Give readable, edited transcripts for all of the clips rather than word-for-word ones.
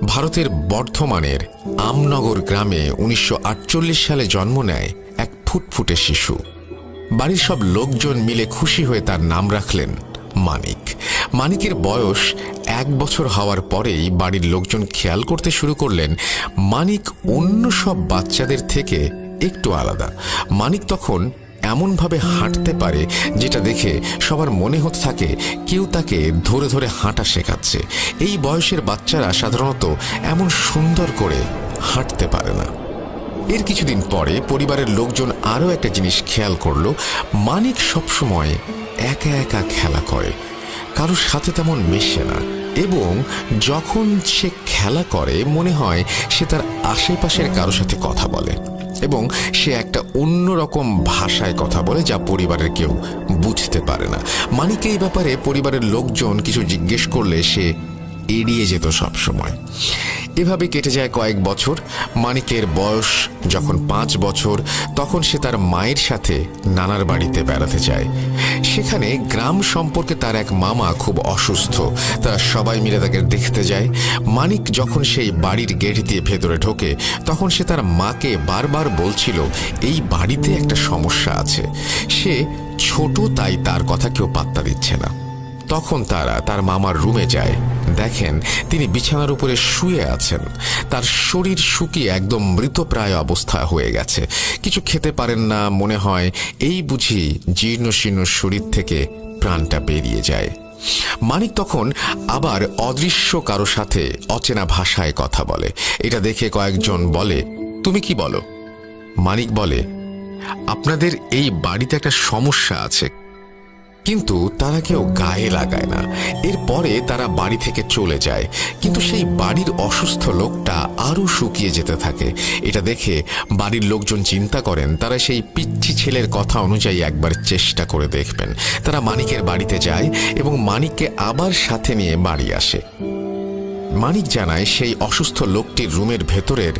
ভারতের বর্ধমানের আমনগর গ্রামে 1948 সালে জন্ম নেয় এক ফুটফুটে শিশু। বাড়ির সব লোকজন মিলে খুশি হয়ে তার নাম রাখলেন মানিক। মানিকের বয়স 1 বছর হওয়ার পরেই বাড়ির লোকজন খেয়াল করতে শুরু করলেন মানিক অন্য সব বাচ্চাদের থেকে একটু আলাদা। মানিক তখন এমনভাবে হাঁটতে পারে যেটা দেখে সবার মনে হতে থাকে কেউ তাকে ধরে ধরে হাঁটা শেখাচ্ছে। এই বয়সের বাচ্চারা সাধারণত এমন সুন্দর করে হাঁটতে পারে না। এর কিছুদিন পরে পরিবারের লোকজন আরও একটা জিনিস খেয়াল করল, মানিক সবসময় একা একা খেলা করে, কারোর সাথে তেমন মেশে না, এবং যখন সে খেলা করে মনে হয় সে তার আশেপাশের কারোর সাথে কথা বলে, এবং সে একটা অন্যরকম ভাষায় কথা বলে যা পরিবারের কেউ বুঝতে পারে না। মানিককে এই ব্যাপারে পরিবারের লোকজন কিছু জিজ্ঞেস করলে সে এড়িয়ে যেত সবসময়। এভাবে কেটে যায় কয়েক বছর। মানিকের বয়স যখন 5 বছর, তখন সে তার মায়ের সাথে নানার বাড়িতে বেড়াতে যায়। সেখানে গ্রাম সম্পর্কে তার এক মামা খুব অসুস্থ, তারা সবাই মিলে তাকে দেখতে যায়। মানিক যখন সেই বাড়ির গেট দিয়ে ভেতরে ঢোকে তখন সে তার মাকে বারবার বলছিল এই বাড়িতে একটা সমস্যা আছে। সে ছোট, তাই তার কথা কেউ পাত্তা দিচ্ছে না। তখন তারা তার মামার রুমে যায়, দেখেন তিনি বিছানার উপরে শুয়ে আছেন। তার শরীর শুকিয়ে একদম মৃতপ্রায় অবস্থা হয়ে গেছে, কিছু খেতে পারেন না। মনে হয় এই বুঝি জীর্ণ শীর্ণ শরীর থেকে প্রাণটা বেরিয়ে যায়। মানিক তখন আবার অদৃশ্য কারো সাথে অচেনা ভাষায় কথা বলে। এটা দেখে কয়েকজন বলে, তুমি কি বলো? মানিক বলে, আপনাদের এই বাড়িতে একটা সমস্যা আছে, কিন্তু তারা কেউ গায়ে লাগায় না। এরপরে তারা বাড়ি থেকে চলে যায়, কিন্তু সেই বাড়ির অসুস্থ লোকটা আরও শুকিয়ে যেতে থাকে। এটা দেখে বাড়ির লোকজন চিন্তা করেন তারা সেই পিচ্চি ছেলের কথা অনুযায়ী একবার চেষ্টা করে দেখবেন। তারা মানিকের বাড়িতে যায় এবং মানিককে আবার সাথে নিয়ে বাড়ি আসে। মানিক জানায় সেই অসুস্থ লোকটির রুমের ভেতরের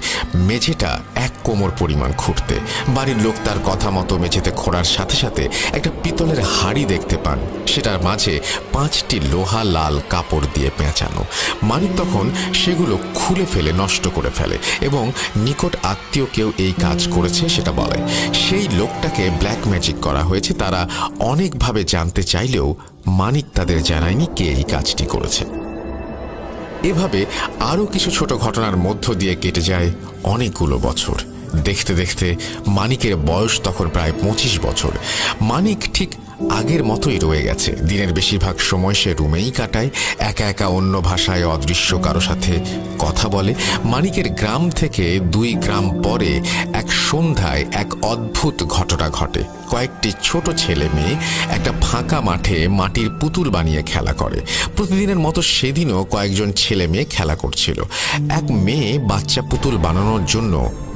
মেঝেটা 1 কোমর পরিমাণ খুঁড়তে। বাড়ির লোক তার কথা মতো মেঝেতে খোঁড়ার সাথে সাথে একটা পিতলের হাঁড়ি দেখতে পান, সেটার মাঝে 5টি লোহা লাল কাপড় দিয়ে পেঁচানো। মানিক তখন সেগুলো খুলে ফেলে নষ্ট করে ফেলে এবং নিকট আত্মীয় কেউ এই কাজ করেছে সেটা বলে। সেই লোকটাকে ব্ল্যাক ম্যাজিক করা হয়েছে। তারা অনেকভাবে জানতে চাইলেও মানিক তাদের জানায়নি কে এই কাজটি করেছে। এভাবে আরও কিছু ছোট ঘটনার মধ্য দিয়ে কেটে যায় অনেকগুলো বছর। দেখতে দেখতে মানিকের বয়স তখন প্রায় 25 বছর। মানিক ঠিক আগের মতোই রয়ে গেছে। দিনের বেশিরভাগ সময় সে রুমেই কাটায়, একা একা অন্য ভাষায় অদৃশ্য কারো সাথে কথা বলে। মানিকের গ্রাম থেকে 2 গ্রাম পরে এক সন্ধ্যায় এক অদ্ভুত ঘটনা ঘটে। কয়েকটি ছোট ছেলে মেয়ে একটা ফাঁকা মাঠে মাটির পুতুল বানিয়ে খেলা করে। প্রতিদিনের মতো সেদিনও কয়েকজন ছেলে মেয়ে খেলা করছিল। এক মেয়ে বাচ্চা পুতুল বানানোর জন্য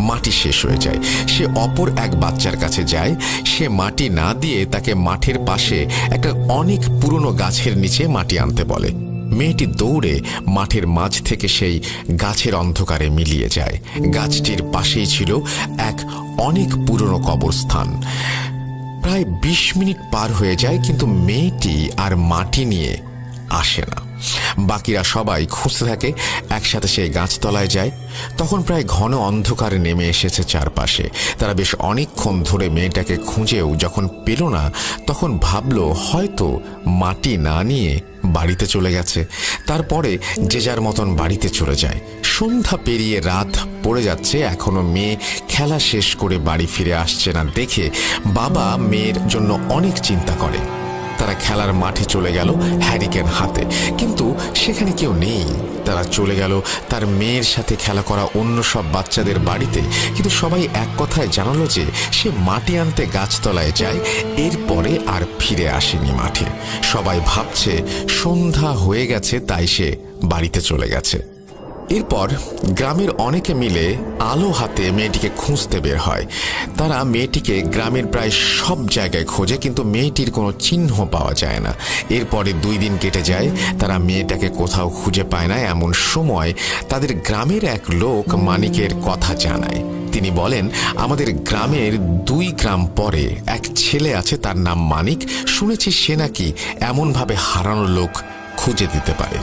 মাটি শেষ হয়ে যায়। সে অপর এক বাচ্চার কাছে যায়। সে মাটি না দিয়ে তাকে মাঠের পাশে একটা অনেক পুরনো গাছের নিচে মাটি আনতে বলে। মেয়েটি দৌড়ে মাঠের মাঝ থেকে সেই গাছের অন্ধকারে মিলিয়ে যায়। গাছটির পাশেই ছিল এক অনেক পুরনো কবরস্থান। প্রায় 20 মিনিট পার হয়ে যায়, কিন্তু মেয়েটি আর মাটি নিয়ে আসে না। বাকিরা সবাই খুঁজতে থাকে। একসাথে সেই গাছতলায় যায়। তখন প্রায় ঘন অন্ধকার নেমে এসেছে চারপাশে। তারা বেশ অনেকক্ষণ ধরে মেয়েটাকে খুঁজেও যখন পেল না, তখন ভাবল হয়তো মাটি না নিয়ে বাড়িতে চলে গেছে। তারপরে যে যার মতন বাড়িতে চলে যায়। সন্ধ্যা পেরিয়ে রাত পড়ে যাচ্ছে, এখনো মেয়ে খেলা শেষ করে বাড়ি ফিরে আসছে না দেখে বাবা মেয়ের জন্য অনেক চিন্তা করে। তারা খেলার মাঠে চলে গেল হ্যারিকেন হাতে, কিন্তু সেখানে কেউ নেই। তারা চলে গেল তার মেয়ের সাথে খেলা করা অন্য সব বাচ্চাদের বাড়িতে, কিন্তু সবাই এক কথায় জানালো যে সে মাটি আনতে গাছতলায় যায়, এরপরে আর ফিরে আসেনি মাঠে। সবাই ভাবছে সন্ধ্যা হয়ে গেছে, তাই সে বাড়িতে চলে গেছে। এরপর গ্রামের অনেকে মিলে আলো হাতে মেয়েটিকে খুঁজতে বের হয়। তারা মেয়েটিকে গ্রামের প্রায় সব জায়গায় খোঁজে, কিন্তু মেয়েটির কোনো চিহ্ন পাওয়া যায় না। এরপরে 2 দিন কেটে যায়, তারা মেয়েটাকে কোথাও খুঁজে পায় না। এমন সময় তাদের গ্রামের এক লোক মানিকের কথা জানায়। তিনি বলেন, আমাদের গ্রামের 2 গ্রাম পরে এক ছেলে আছে, তার নাম মানিক। শুনেছি সে নাকি এমনভাবে হারানো লোক খুঁজে দিতে পারে।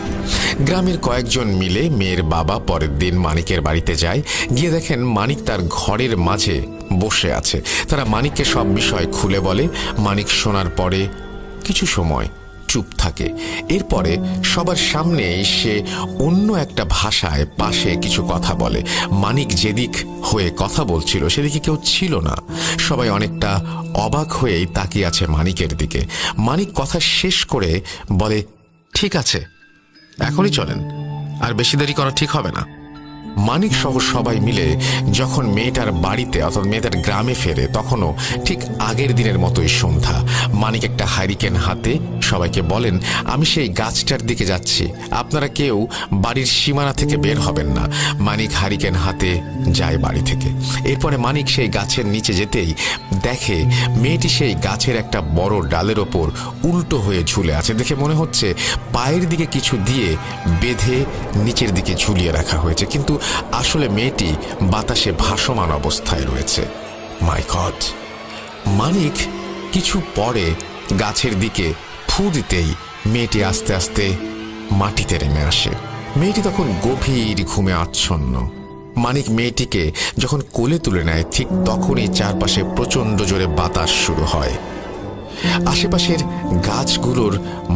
গ্রামের কয়েকজন মিলে মেয়ের বাবা পরের দিন মানিকের বাড়িতে যায়। গিয়ে দেখেন মানিক তার ঘরের মাঝে বসে আছে। তারা মানিককে সব বিষয় খুলে বলে। মানিক শোনার পরে কিছু সময় চুপ থাকে। এরপরে সবার সামনে সে অন্য একটা ভাষায় পাশে কিছু কথা বলে। মানিক যেদিক হয়ে কথা বলছিল সেদিকে কেউ ছিল না। সবাই অনেকটা অবাক হয়েই তাকিয়ে আছে মানিকের দিকে। মানিক কথা শেষ করে বলে, ঠিক আছে, এখনই চলেন, আর বেশি দেরি করা ঠিক হবে না। মানিক সহ সবাই মিলে যখন মেয়েটার বাড়িতে অর্থাৎ মেয়েটার গ্রামে ফেরে, তখনও ঠিক আগের দিনের মতোই সন্ধ্যা। মানিক একটা হারিকেন হাতে সবাইকে বলেন, আমি সেই গাছটার দিকে যাচ্ছি, আপনারা কেউ বাড়ির সীমানা থেকে বের হবেন না। মানিক হারিকেন হাতে যায় বাড়ি থেকে। এরপরে মানিক সেই গাছের নিচে যেতেই দেখে মেয়েটি সেই গাছের একটা বড় ডালের ওপর উল্টো হয়ে ঝুলে আছে। দেখে মনে হচ্ছে পায়ের দিকে কিছু দিয়ে বেঁধে নিচের দিকে ঝুলিয়ে রাখা হয়েছে, কিন্তু আসলে মেয়েটি বাতাসে ভাসমান অবস্থায় রয়েছে। মাই গড! মানিক কিছু পরে গাছের দিকে ফু দিতেই মেয়েটি আস্তে আস্তে মাটিতে নেমে আসে। মেয়েটি তখন গভীর ঘুমে আচ্ছন্ন। মানিক মেয়েটিকে যখন কোলে তুলে নেয়, ঠিক তখনই চারপাশে প্রচণ্ড জোরে বাতাস শুরু হয়। আশেপাশের গাছগুলোর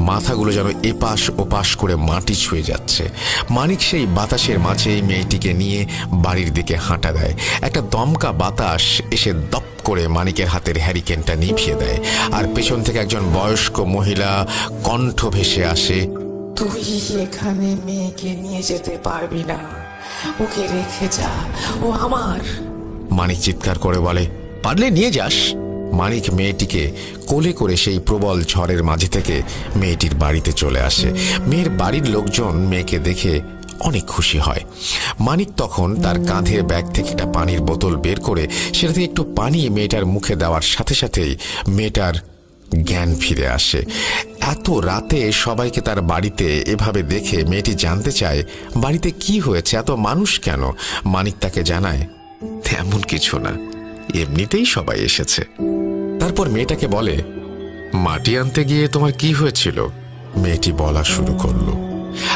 মাথাগুলো যেন এপাশ ওপাশ করে মাটি ছুঁয়ে যাচ্ছে। মানিক সেই বাতাসের মাঝেই মেয়েটিকে নিয়ে বাড়ির দিকে হাঁটা দেয়। একটা দমকা বাতাস এসে দপ করে মানিকের হাতের হ্যারিকেনটা নিভিয়ে দেয়, আর পেছন থেকে একজন বয়স্ক মহিলা কণ্ঠ ভেসে আসে, তুই এখানে মেয়েকে নিয়ে যেতে পারবি না, ওকে রেখে যা, ও আমার। মানিক চিৎকার করে বলে, পারলে নিয়ে যাস। মানিক মেয়েটিকে কোলে করে সেই প্রবল ঝড়ের মাঝে থেকে মেয়েটির বাড়িতে চলে আসে। মেয়ের বাড়ির লোকজন মেয়েকে দেখে অনেক খুশি হয়। মানিক তখন তার কাঁধের ব্যাগ থেকে একটা পানির বোতল বের করে সেটা থেকে একটু পানি মেয়েটার মুখে দেওয়ার সাথে সাথেই মেয়েটার জ্ঞান ফিরে আসে। এত রাতে সবাইকে তার বাড়িতে এভাবে দেখে মেয়েটি জানতে চায় বাড়িতে কি হয়েছে, এত মানুষ কেন। মানিক তাকে জানায়, তেমন কিছু না, এমনিতেই সবাই এসেছে। তারপর মেয়েটাকে বলে, মাটি আনতে গিয়ে তোমার কি হয়েছিল? মেয়েটি বলা শুরু করলো,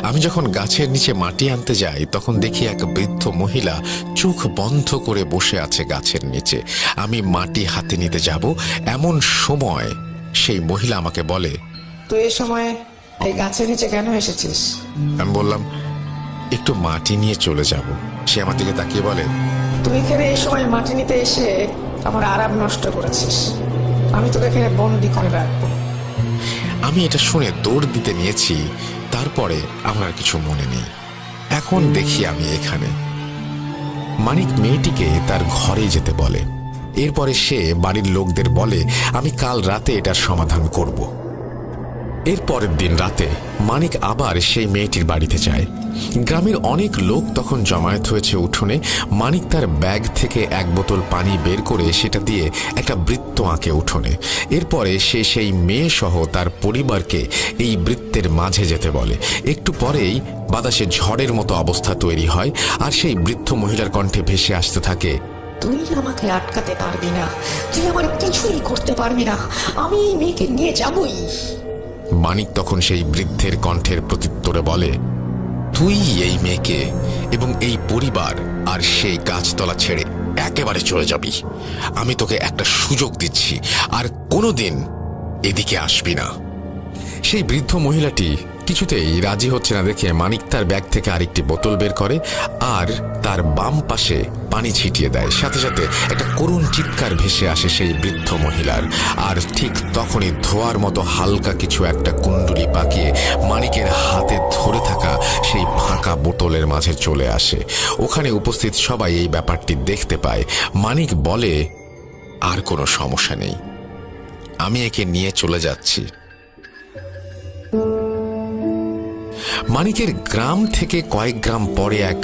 আমি যখন গাছের নিচে মাটি আনতে যাই তখন দেখি এক বৃদ্ধ মহিলা চোখ বন্ধ করে বসে আছে গাছের নিচে। আমি মাটি হাতে নিতে যাব, এমন সময় সেই মহিলা আমাকে বলে, তুই এই সময় এই গাছের নিচে কেন এসেছিস? আমি বললাম, একটু মাটি নিয়ে চলে যাব। সে আমার দিকে তাকিয়ে বলে, তুই এখানে এই সময় মাটি নিতে এসে আমার আরাম নষ্ট করেছিস, আমি তোকে এখানে বন্দি করে রাখবো। আমি এটা শুনে দৌড় দিতে নিয়েছি, তারপরে আমার আর কিছু মনে নেই। এখন দেখি আমি এখানে। মানিক মেয়েটিকে তার ঘরে যেতে বলে। এরপরে সে বাড়ির লোকদের বলে, আমি কাল রাতে এটার সমাধান করব। এর পরের দিন রাতে মানিক আবার সেই মেয়েটির বাড়িতে যায়। গ্রামের অনেক লোক তখন জমায়েত হয়েছে উঠোনে। মানিক তার ব্যাগ থেকে এক বোতল পানি বের করে সেটা দিয়ে একটা বৃত্ত আঁকে উঠোনে। এরপরে সে সেই মেয়ে সহ তার পরিবারকে এই বৃত্তের মাঝে যেতে বলে। একটু পরেই বাতাসে ঝড়ের মতো অবস্থা তৈরি হয়, আর সেই বৃদ্ধ মহিলার কণ্ঠে ভেসে আসতে থাকে, তুই আমাকে আটকাতে পারবি না, তুই আমার কিছুই করতে পারবি না, আমি এই মেয়েকে নিয়ে যাবই। মানিক তখন সেই বৃদ্ধের কণ্ঠের প্রত্যুত্তরে বলে, তুই এই মেয়েকে এবং এই পরিবার আর সেই গাছতলা ছেড়ে একেবারে চলে যাবি। আমি তোকে একটা সুযোগ দিচ্ছি, আর কোনোদিন এদিকে আসবি না। সেই বৃদ্ধ মহিলাটি কিছুতেই রাজি হচ্ছে না দেখে মানিক তার ব্যাগ থেকে আরেকটি বোতল বের করে আর তার বাম পাশে পানি ছিটিয়ে দেয়। সাথে সাথে একটা করুণ চিৎকার ভেসে আসে সেই বৃদ্ধ মহিলার, আর ঠিক তখনই ধোয়ার মতো হালকা কিছু একটা কুণ্ডুলি পাকিয়ে মানিকের হাতে ধরে থাকা সেই ফাঁকা বোতলের মাঝে চলে আসে। ওখানে উপস্থিত সবাই এই ব্যাপারটি দেখতে পায়। মানিক বলে, আর কোনো সমস্যা নেই, আমি একে নিয়ে চলে যাচ্ছি। মানিকের গ্রাম থেকে কয়েক গ্রাম পরে এক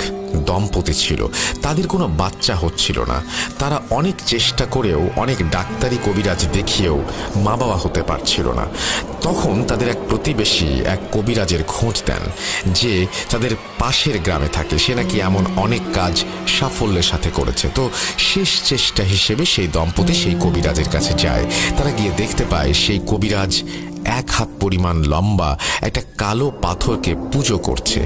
দম্পতি ছিল। তাদের কোনো বাচ্চা হচ্ছিল না। তারা অনেক চেষ্টা করেও, অনেক ডাক্তারি কবিরাজ দেখিয়েও মা বাবা হতে পারছিল না। তখন তাদের এক প্রতিবেশী এক কবিরাজের খোঁজ দেন যে তাদের পাশের গ্রামে থাকে। সে নাকি এমন অনেক কাজ সাফল্যের সাথে করেছে। তো শেষ চেষ্টা হিসেবে সেই দম্পতি সেই কবিরাজের কাছে যায়। তারা গিয়ে দেখতে পায় সেই কবিরাজ 1 হাত পরিমাণ লম্বা একটা কালো পাথরকে পুজো করছে।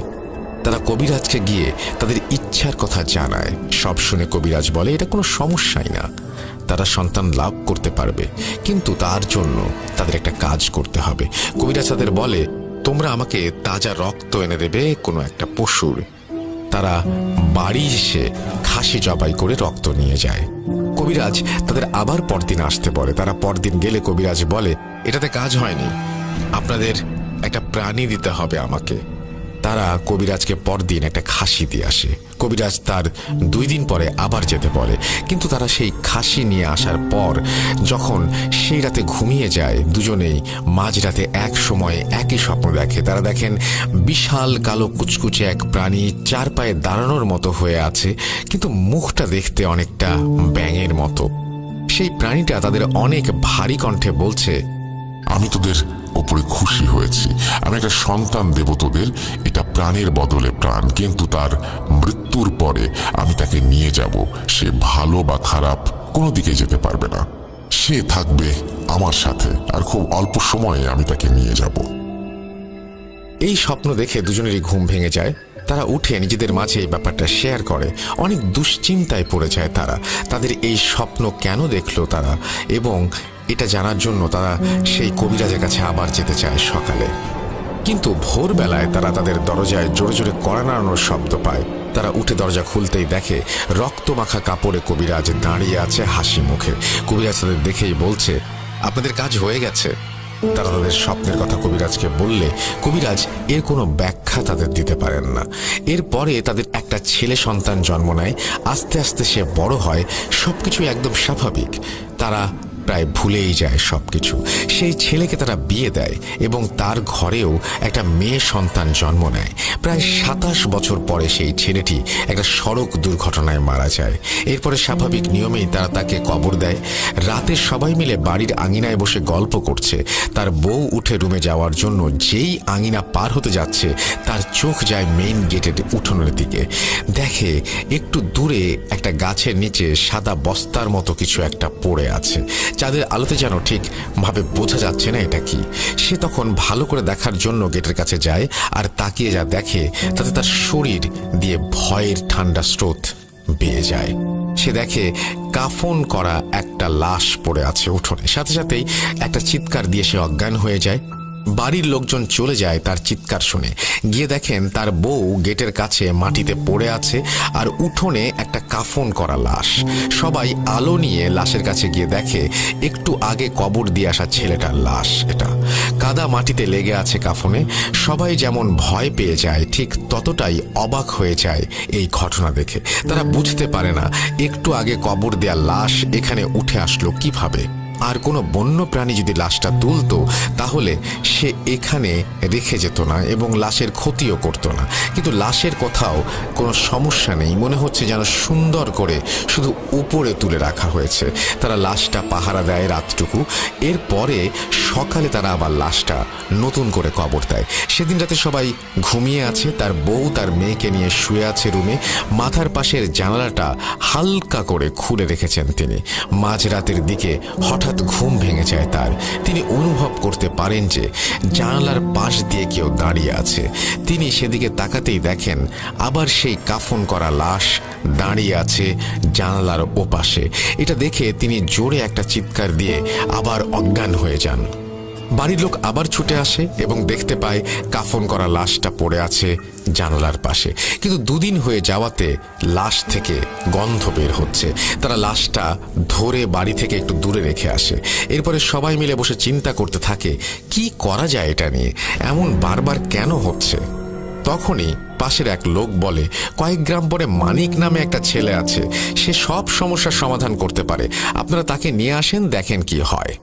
তারা কবিরাজকে গিয়ে তাদের ইচ্ছার কথা জানায়। সব শুনে কবিরাজ বলে এটা কোনো সমস্যাই না, তারা সন্তান লাভ করতে পারবে, কিন্তু তার জন্য তাদের একটা কাজ করতে হবে। কবিরাজ তাদের বলে তোমরা আমাকে তাজা রক্ত এনে দেবে কোনো একটা পশুর। তারা বাড়ি এসে খাসি জবাই করে রক্ত নিয়ে যায়। কবিরাজ তাদের আবার পরদিন আসতে বলে। তারা পরদিন গেলে কবিরাজ বলে এটাতে কাজ হয়নি, আপনাদের একটা প্রাণী দিতে হবে আমাকে। তারা কবিরাজকে পরদিন একটা খাসি দিয়ে আসে। কবিরাজ তার 2 দিন পরে আবার যেতে বলে, কিন্তু তারা সেই খাসি নিয়ে আসার পর যখন সেই রাতে ঘুমিয়ে যায়, দুজনেই মাঝরাতে এক সময় একই স্বপ্ন দেখে। তারা দেখেন বিশাল কালো কুচকুচে এক প্রাণী 4 পায়ে দাঁড়ানোর মতো হয়ে আছে, কিন্তু মুখটা দেখতে অনেকটা ব্যাঙের মতো। সেই প্রাণীটা তাদের অনেক ভারী কণ্ঠে বলছে, আমি তোদের ওপরে খুশি হয়েছি, আমি একটা সন্তান দেব তোদের, এটা প্রাণের বদলে প্রাণ, কিন্তু তার মৃত্যুর পরে আমি তাকে নিয়ে যাব। সে ভালো বা খারাপ কোনো দিকে যেতে পারবে না, সে থাকবে আমার সাথে, আর খুব অল্প সময়ে আমি তাকে নিয়ে যাব। এই স্বপ্ন দেখে দুজনেরই ঘুম ভেঙে যায়। তারা উঠে নিজেদের মাঝে এই ব্যাপারটা শেয়ার করে। অনেক দুশ্চিন্তায় পড়ে যায় তারা, তাদের এই স্বপ্ন কেন দেখলো তারা, এবং এটা জানার জন্য তারা সেই কবিরাজের কাছে আবার যেতে চায় সকালে। কিন্তু ভোরবেলায় তারা তাদের দরজায় জোরে জোরে কড়া নাড়ানোর শব্দ পায়। তারা উঠে দরজা খুলতেই দেখে রক্তমাখা কাপড়ে কবিরাজ দাঁড়িয়ে আছে হাসি মুখে। কবিরাজ তাদের দেখেই বলছে আপনাদের কাজ হয়ে গেছে। তারা তাদের স্বপ্নের কথা কবিরাজকে বললে কবিরাজ এর কোনো ব্যাখ্যা তাদের দিতে পারেন না। এরপরে তাদের একটা ছেলে সন্তান জন্ম নেয়। আস্তে আস্তে সে বড় হয়, সবকিছু একদম স্বাভাবিক। তারা প্রায় ভুলেই যায় সবকিছু। সেই ছেলেকে তারা বিয়ে দেয় এবং তার ঘরেও একটা মেয়ে সন্তান জন্ম নেয়। প্রায় 27 বছর পরে সেই ছেলেটি একটা সড়ক দুর্ঘটনায় মারা যায়। এরপরে স্বাভাবিক নিয়মেই তারা তাকে কবর দেয়। রাতে সবাই মিলে বাড়ির আঙিনায় বসে গল্প করছে। তার বউ উঠে রুমে যাওয়ার জন্য যেই আঙিনা পার হতে যাচ্ছে, তার চোখ যায় মেইন গেটের উঠোনের দিকে। দেখে একটু দূরে একটা গাছের নিচে সাদা বস্তার মতো কিছু একটা পড়ে আছে। চাঁদের আলোতে যেন ঠিক ভাবে বোঝা যাচ্ছে না এটা কি। সে তখন ভালো করে দেখার জন্য গেটের কাছে যায়, আর তাকিয়ে যা দেখে তাতে তার শরীর দিয়ে ভয়ের ঠান্ডা স্রোত বেয়ে যায়। সে দেখে কাফন করা একটা লাশ পড়ে আছে উঠোনে। সাথে সাথেই একটা চিৎকার দিয়ে সে অজ্ঞান হয়ে যায়। বাড়ির লোকজন চলে যায় তার চিৎকার শুনে। গিয়ে দেখেন তার বউ গেটের কাছে মাটিতে পড়ে আছে, আর উঠোনে একটা কাফন করা লাশ। সবাই আলো নিয়ে লাশের কাছে গিয়ে দেখে একটু আগে কবর দিয়ে আসা ছেলেটার লাশ। এটা কাদা মাটিতে লেগে আছে কাফনে। সবাই যেমন ভয় পেয়ে যায়, ঠিক ততটাই অবাক হয়ে যায় এই ঘটনা দেখে। তারা বুঝতে পারে না একটু আগে কবর দেয়া লাশ এখানে উঠে আসলো কিভাবে। আর কোনো বন্য প্রাণী যদি লাশটা তুলতো তাহলে সে এখানে রেখে যেত না এবং লাশের ক্ষতিও করতো না। কিন্তু লাশের কোথাও কোনো সমস্যা নেই, মনে হচ্ছে যেন সুন্দর করে শুধু উপরে তুলে রাখা হয়েছে। তারা লাশটা পাহারা দেয় রাতটুকু। এরপরে সকালে তারা আবার লাশটা নতুন করে কবর দেয়। সেদিন রাতে সবাই ঘুমিয়ে আছে। তার বউ তার মেয়েকে নিয়ে শুয়ে আছে রুমে। মাথার পাশের জানালাটা হালকা করে খুলে রেখেছেন তিনি। মাঝরাতের দিকে হঠাৎ ঘুম ভেঙে যায় তার। তিনি অনুভব করতে পারেন যে জানালার পাশ দিয়ে কেউ দাঁড়িয়ে আছে। তিনি সেদিকে তাকাতেই দেখেন আবার সেই কাফন করা লাশ দাঁড়িয়ে আছে জানালার ওপাশে। এটা দেখে তিনি জোরে একটা চিৎকার দিয়ে আবার অজ্ঞান হয়ে যান। বাড়ির লোক আবার ছুটে আসে এবং দেখতে পায় কাফন করা লাশটা পড়ে আছে জানালার পাশে। কিন্তু 2 দিন হয়ে যাওয়াতে লাশ থেকে গন্ধ বের হচ্ছে। তারা লাশটা ধরে বাড়ি থেকে একটু দূরে রেখে আসে। এরপরে সবাই মিলে বসে চিন্তা করতে থাকে কি করা যায় এটা নিয়ে, এমন বারবার কেন হচ্ছে। তখনই পাশের এক লোক বলে কয়েক গ্রাম পরে মানিক নামে একটা ছেলে আছে, সে সব সমস্যার সমাধান করতে পারে, আপনারা তাকে নিয়ে আসেন, দেখেন কি হয়।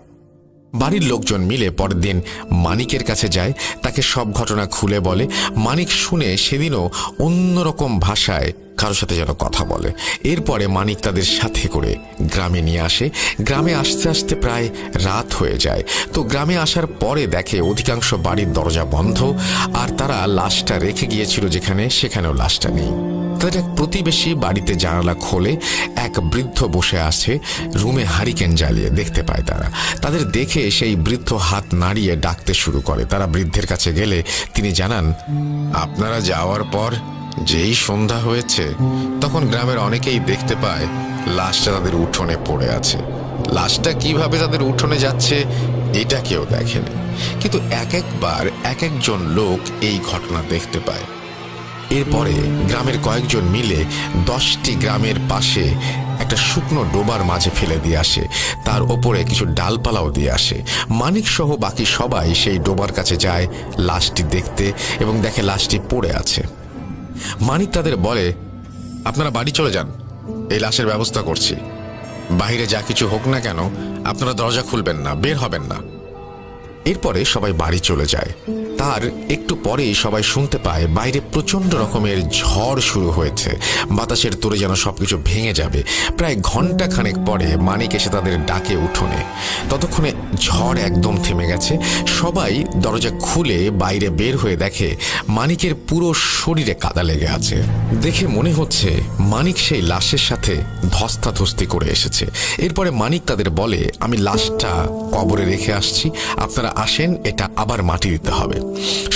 বাড়ির লোকজন মিলে পরের দিন মানিকের কাছে যায়, তাকে সব ঘটনা খুলে বলে। মানিক শুনে সেদিনও অন্যরকম ভাষায় কারোর সাথে যেন কথা বলে। এরপরে মানিক তাদের সাথে করে গ্রামে নিয়ে আসে। গ্রামে আসতে আসতে প্রায় রাত হয়ে যায়। তো গ্রামে আসার পরে দেখে অধিকাংশ বাড়ির দরজা বন্ধ, আর তারা লাশটা রেখে গিয়েছিল যেখানে, সেখানেও লাশটা নেই। তাদের এক প্রতিবেশী বাড়িতে জানালা খোলে এক বৃদ্ধ বসে আছে রুমে হারিকেন জ্বালিয়ে। দেখতে পায় তারা, তাদের দেখে সেই বৃদ্ধ হাত নাড়িয়ে ডাকতে শুরু করে। তারা বৃদ্ধের কাছে গেলে তিনি জানান, আপনারা যাওয়ার পর যেই সন্ধ্যা হয়েছে তখন গ্রামের অনেকেই দেখতে পায় লাশটা তাদের উঠোনে পড়ে আছে। লাশটা কিভাবে তাদের উঠোনে যাচ্ছে এটা কেউ দেখেনি, কিন্তু এক একবার এক একজন লোক এই ঘটনা দেখতে পায়। এরপরে গ্রামের কয়েকজন মিলে 10টি গ্রামের পাশে একটা শুকনো ডোবার মাঝে ফেলে দিয়ে আসে, তার ওপরে কিছু ডালপালাও দিয়ে আসে। মানিক সহ বাকি সবাই সেই ডোবার কাছে যায় লাশটি দেখতে এবং দেখে লাশটি পড়ে আছে। মানিক তাদের বলে, আপনারা বাড়ি চলে যান, এই লাশের ব্যবস্থা করছি। বাইরে যা কিছু হোক না কেন আপনারা দরজা খুলবেন না, বের হবেন না। এরপরে সবাই বাড়ি চলে যায়। তার একটু পরেই সবাই শুনতে পায় বাইরে প্রচন্ড রকমের ঝড় শুরু হয়েছে, বাতাসের তোড়ে যেন সবকিছু ভেঙে যাবে। প্রায় ঘন্টা খানেক পরে মানিক এসে তাদের ডাকে উঠোনে। ততক্ষণে ঝড় একদম থেমে গেছে। সবাই দরজা খুলে বাইরে বের হয়ে দেখে মানিকের পুরো শরীরে কাদা লেগে আছে। দেখে মনে হচ্ছে মানিক সেই লাশের সাথে ধস্তাধস্তি করে এসেছে। এরপরে মানিক তাদের বলে, আমি লাশটা কবরে রেখে আসছি, আপনারা আসেন, এটা আবার মাটি দিতে হবে।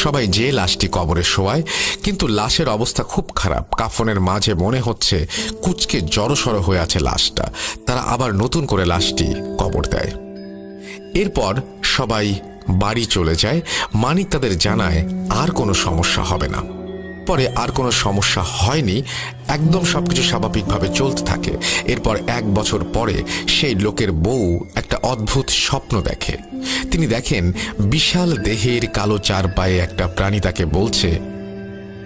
সবাই যে লাশটি কবরে শোয়ায়, কিন্তু লাশের অবস্থা খুব খারাপ। কাফনের মাঝে মনে হচ্ছে কুচকে জড়সড় হয়ে আছে লাশটা। তারা আবার নতুন করে লাশটি কবর দেয়। এরপর সবাই বাড়ি চলে যায়। মানিক তাদের জানায় আর কোনো সমস্যা হবে না। পরে আর কোনো সমস্যা হয়নি, একদম সবকিছু স্বাভাবিকভাবে চলতে থাকে। এরপর 1 বছর পরে সেই লোকের বউ একটা অদ্ভুত স্বপ্ন দেখে। তিনি দেখেন বিশাল দেহের কালো 4 পায়ে একটা প্রাণী তাকে বলছে,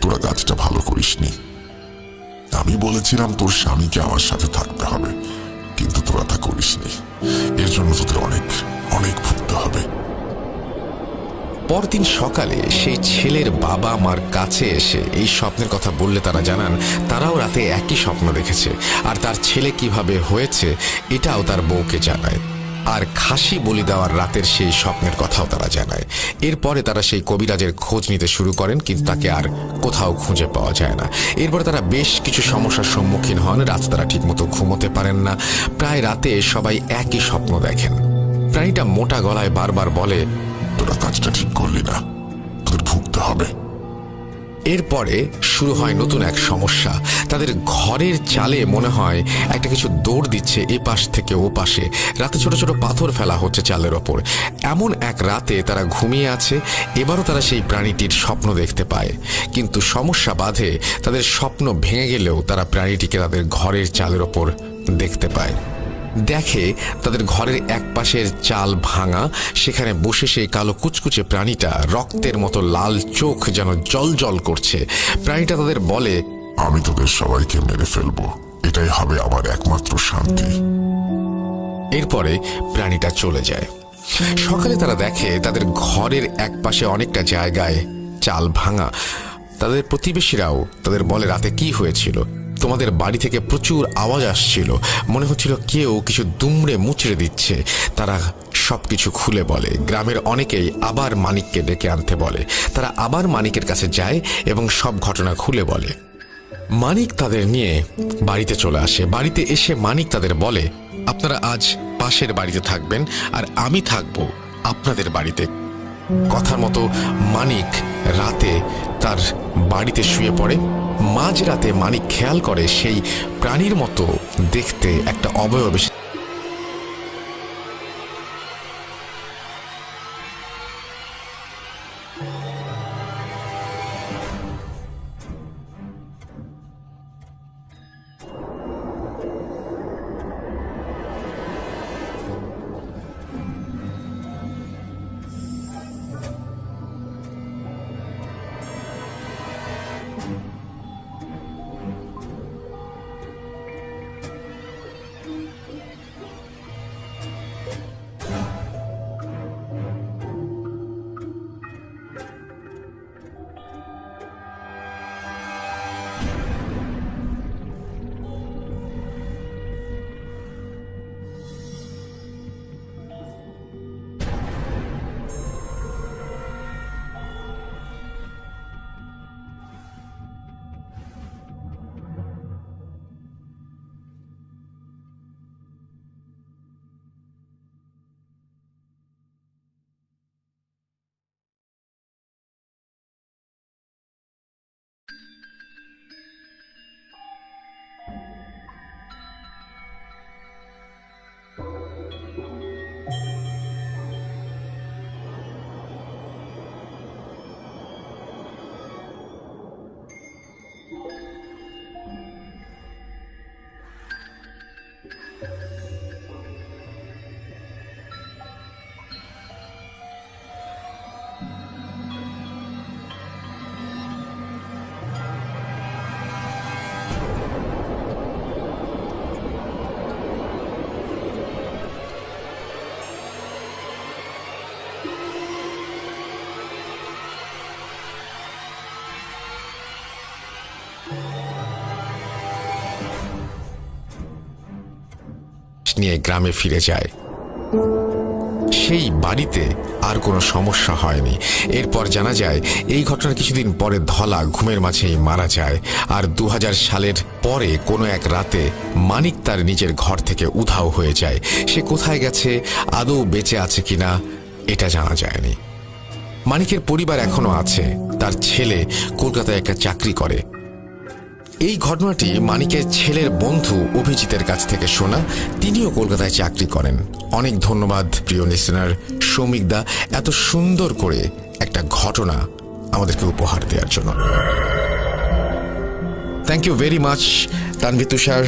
তোরা কাজটা ভালো করিসনি। আমি বলেছিলাম তোর স্বামীকে আমার সাথে থাকতে হবে, কিন্তু তোরা তা করিসনি। এর জন্য তোদের অনেক অনেক ভুগতে হবে। পরদিন সকালে সেই ছেলের বাবা মার কাছে এসে এই স্বপ্নের কথা বললে তারা জানান তারাও রাতে একই স্বপ্ন দেখেছে, আর তার ছেলে কিভাবে হয়েছে এটাও তার বউকে জানায়। আর খাসি বলি দেওয়ার রাতের সেই স্বপ্নের কথাও তারা জানায়। এরপরে তারা সেই কবিরাজের খোঁজ নিতে শুরু করেন, কিন্তু তাকে আর কোথাও খুঁজে পাওয়া যায় না। এরপরে তারা বেশ কিছু সমস্যার সম্মুখীন হন। রাত তারা ঠিকমতো ঘুমোতে পারেন না। প্রায় রাতে সবাই একই স্বপ্ন দেখেন। প্রাণীটা মোটা গলায় বারবার বলে, তোরা কাজটা ঠিক করলি না, তোদের ভুগতে হবে। এরপরে শুরু হয় নতুন এক সমস্যা। তাদের ঘরের চালে মনে হয় একটা কিছু দৌড় দিচ্ছে এ পাশ থেকে ও পাশে। রাতে ছোট ছোট পাথর ফেলা হচ্ছে চালের ওপর। এমন এক রাতে তারা ঘুমিয়ে আছে, এবারও তারা সেই প্রাণীটির স্বপ্ন দেখতে পায়। কিন্তু সমস্যা বাধে, তাদের স্বপ্ন ভেঙে গেলেও তারা প্রাণীটিকে তাদের ঘরের চালের ওপর দেখতে পায়। দেখে তাদের ঘরের এক পাশের চাল ভাঙা, সেখানে বসে সেই কালো কুচকুচে প্রাণীটা, রক্তের মতো লাল চোখ যেন জল করছে। প্রাণীটা তাদের বলে, আমি তোদের সবাইকে মেরে ফেলবো, এটাই হবে আমার একমাত্র শান্তি। এরপরে প্রাণীটা চলে যায়। সকালে তারা দেখে তাদের ঘরের এক পাশে অনেকটা জায়গায় চাল ভাঙা। তাদের প্রতিবেশীরাও তাদের বলে, রাতে কি হয়েছিল? তোমাদের বাড়ি থেকে প্রচুর আওয়াজ আসছিল, মনে হচ্ছিল কেউ কিছু দুমড়ে মুচড়ে দিচ্ছে। তারা সবকিছু খুলে বলে। গ্রামের অনেকেই আবার মানিককে ডেকে আনতে বলে। তারা আবার মানিকের কাছে যায় এবং সব ঘটনা খুলে বলে। মানিক তাদের নিয়ে বাড়িতে চলে আসে। বাড়িতে এসে মানিক তাদের বলে, আপনারা আজ পাশের বাড়িতে থাকবেন আর আমি থাকবো আপনাদের বাড়িতে। কথার মতো মানিক রাতে তার বাড়িতে শুয়ে পড়ে। মাঝরাতে মানিক খেয়াল করে সেই প্রাণীর মতো দেখতে একটা অবয়ব এসে নিয়ে গ্রামে ফিরে যায়। সেই বাড়িতে আর কোনো সমস্যা হয়নি। এরপর জানা যায় এই ঘটনার কিছুদিন পরে ধলা ঘুমের মাঝেই মারা যায়। আর 2000 সালের পরে কোনো এক রাতে মানিক তার নিজের ঘর থেকে উধাও হয়ে যায়। সে কোথায় গেছে, আদৌ বেঁচে আছে কিনা, এটা জানা যায়নি। মানিকের পরিবার এখনো আছে। তার ছেলে কলকাতায় একটা চাকরি করে। এই ঘটনাটি মানিকের ছেলের বন্ধু অভিজিতের কাছ থেকে শোনা। তিনিও কলকাতায় চাকরি করেন। অনেক ধন্যবাদ প্রিয় লিসেনার সৌমিকদা, এত সুন্দর করে একটা ঘটনা আমাদেরকে উপহার দেওয়ার জন্য। Thank you very much Tanvi Tushar,